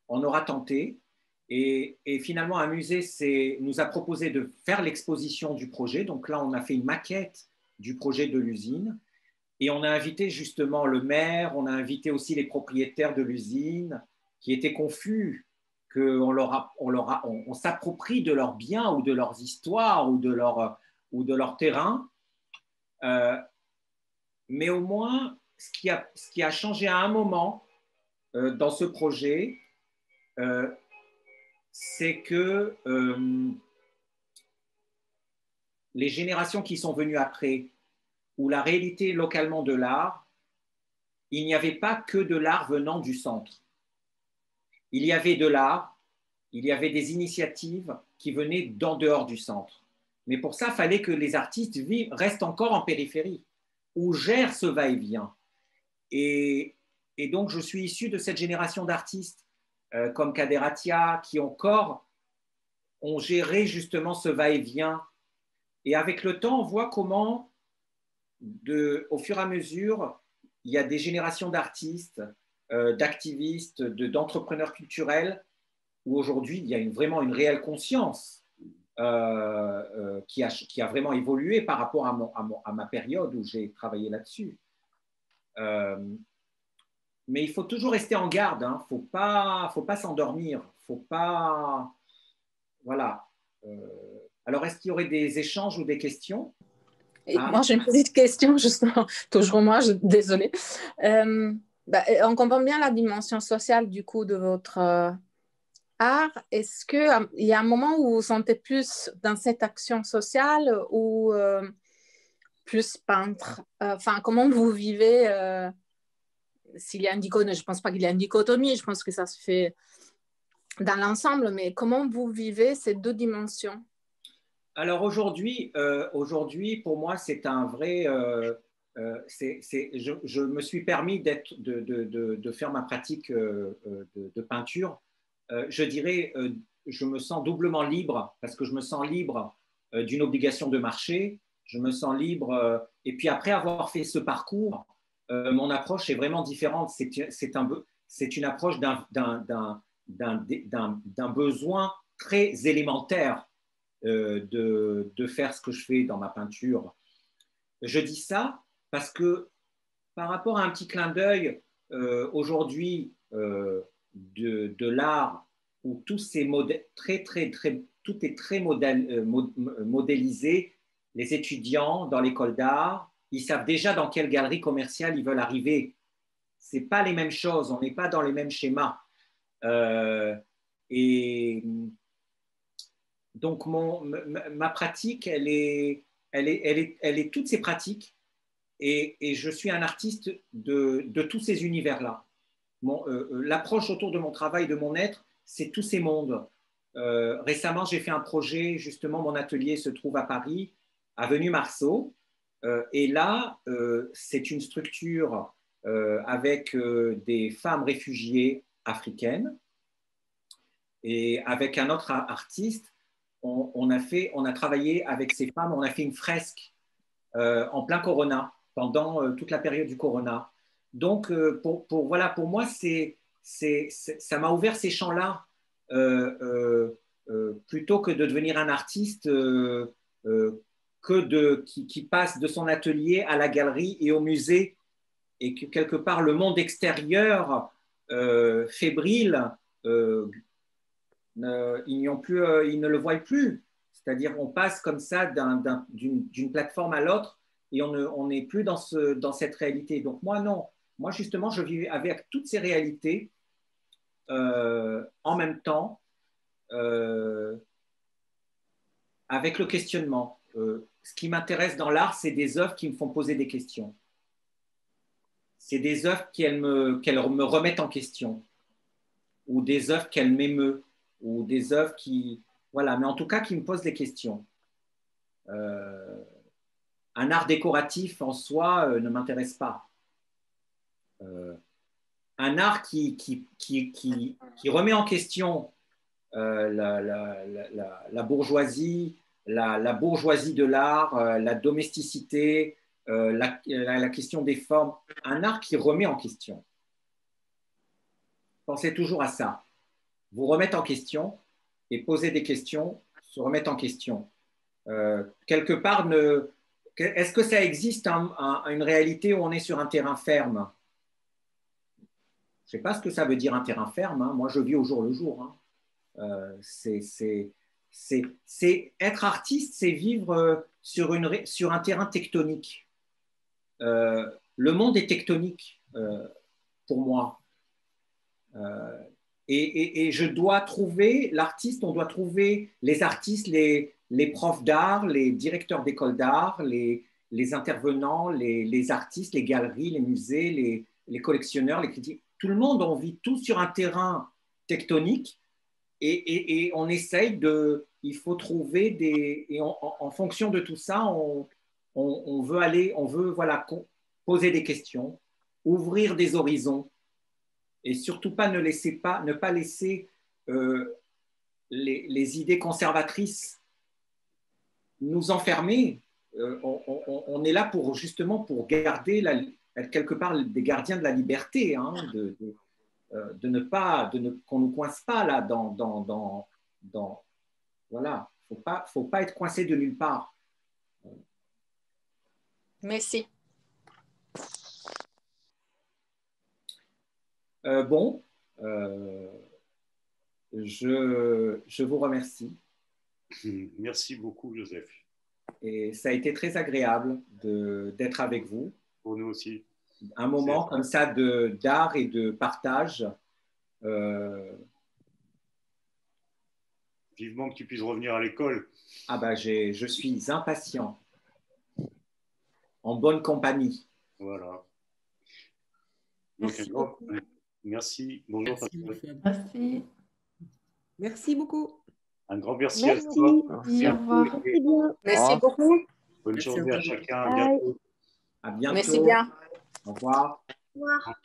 On aura tenté. Et finalement, un musée nous a proposé de faire l'exposition du projet. Donc là, on a fait une maquette du projet de l'usine. Et on a invité justement le maire, on a invité aussi les propriétaires de l'usine qui étaient confus qu'on s'approprie de leurs biens ou de leurs histoires ou de leur terrain. Mais au moins, ce qui a changé à un moment dans ce projet, c'est que les générations qui sont venues après, où la réalité localement de l'art, il n'y avait pas que de l'art venant du centre. Il y avait de l'art, il y avait des initiatives qui venaient d'en dehors du centre. Mais pour ça, il fallait que les artistes restent encore en périphérie, ou gèrent ce va-et-vient. Et donc, je suis issu de cette génération d'artistes comme Kader Attia, qui encore ont géré justement ce va-et-vient. Et avec le temps, on voit comment, au fur et à mesure, il y a des générations d'artistes, d'activistes, d'entrepreneurs culturels, où aujourd'hui, il y a vraiment une réelle conscience qui a vraiment évolué par rapport à ma période où j'ai travaillé là-dessus. Mais il faut toujours rester en garde, hein. Faut pas s'endormir, faut pas… Voilà. Alors, est-ce qu'il y aurait des échanges ou des questions? Moi, j'ai une petite question, justement, toujours moi, désolée. On comprend bien la dimension sociale, du coup, de votre art. Est-ce qu'il y a un moment où vous vous sentez plus dans cette action sociale ou plus peintre? Enfin, comment vous vivez s'il y a une dichotomie? Je ne pense pas qu'il y a une dichotomie, je pense que ça se fait dans l'ensemble, mais comment vous vivez ces deux dimensions? Alors aujourd'hui, pour moi, c'est un vrai… je me suis permis de faire ma pratique de peinture. Je dirais, je me sens doublement libre parce que je me sens libre d'une obligation de marché. Je me sens libre. Et puis après avoir fait ce parcours, mon approche est vraiment différente. C'est une approche d'un besoin très élémentaire de faire ce que je fais dans ma peinture. Je dis ça parce que par rapport à un petit clin d'œil aujourd'hui de l'art où tout est très modélisé, les étudiants dans l'école d'art, ils savent déjà dans quelle galerie commerciale ils veulent arriver. Ce n'est pas les mêmes choses, on n'est pas dans les mêmes schémas. Et donc, ma pratique, elle est toutes ces pratiques et je suis un artiste de tous ces univers-là. L'approche autour de mon travail, de mon être, c'est tous ces mondes. Récemment, j'ai fait un projet, justement, mon atelier se trouve à Paris, avenue Marceau. Et là, c'est une structure avec des femmes réfugiées africaines. Et avec un autre artiste, on a travaillé avec ces femmes, on a fait une fresque en plein Corona, pendant toute la période du Corona. Donc, voilà, pour moi, ça m'a ouvert ces champs-là, plutôt que de devenir un artiste qui passe de son atelier à la galerie et au musée, et que quelque part le monde extérieur fébrile, ils ne le voient plus. C'est-à-dire on passe comme ça d'une plateforme à l'autre et on n'est plus dans cette réalité. Donc moi, non. Moi, justement, je vis avec toutes ces réalités en même temps, avec le questionnement. Ce qui m'intéresse dans l'art, c'est des œuvres qui me font poser des questions. C'est des œuvres qu'elles me remettent en question, ou des œuvres qu'elles m'émeut, ou des œuvres qui... Voilà, mais en tout cas, qui me posent des questions. Un art décoratif en soi ne m'intéresse pas. Un art qui remet en question la bourgeoisie, la bourgeoisie de l'art, la domesticité, la question des formes, un art qui remet en question. Pensez toujours à ça. Vous remettre en question et poser des questions, se remettre en question. Quelque part, est-ce que ça existe une réalité où on est sur un terrain ferme? Je ne sais pas ce que ça veut dire un terrain ferme. Hein. Moi, je vis au jour le jour. Hein. Être artiste, c'est vivre sur un terrain tectonique. Le monde est tectonique pour moi. Et je dois trouver l'artiste, on doit trouver les artistes, les profs d'art, les directeurs d'écoles d'art, les intervenants, les artistes, les galeries, les musées, les collectionneurs, les critiques. Tout le monde, on vit tous sur un terrain tectonique et on essaye il faut trouver et en fonction de tout ça, on veut voilà, poser des questions, ouvrir des horizons et surtout pas ne pas laisser les idées conservatrices nous enfermer. On est là pour justement pour garder quelque part des gardiens de la liberté, hein, de ne pas qu'on ne coince pas là dans voilà, faut pas être coincé de nulle part. Merci. Bon, je vous remercie. Merci beaucoup, Joseph. Et ça a été très agréable d'être avec vous. Pour nous aussi. Un moment comme ça d'art et de partage. Vivement que tu puisses revenir à l'école. Ah ben, je suis impatient. En bonne compagnie. Voilà. Merci donc, merci. Bonjour. Merci. Merci beaucoup. Un grand merci, Merci. à toi. Merci. Au revoir. Merci beaucoup. Bonne Merci journée à chacun. À Bye. bientôt. À bientôt. Merci bien. Au revoir. Au revoir.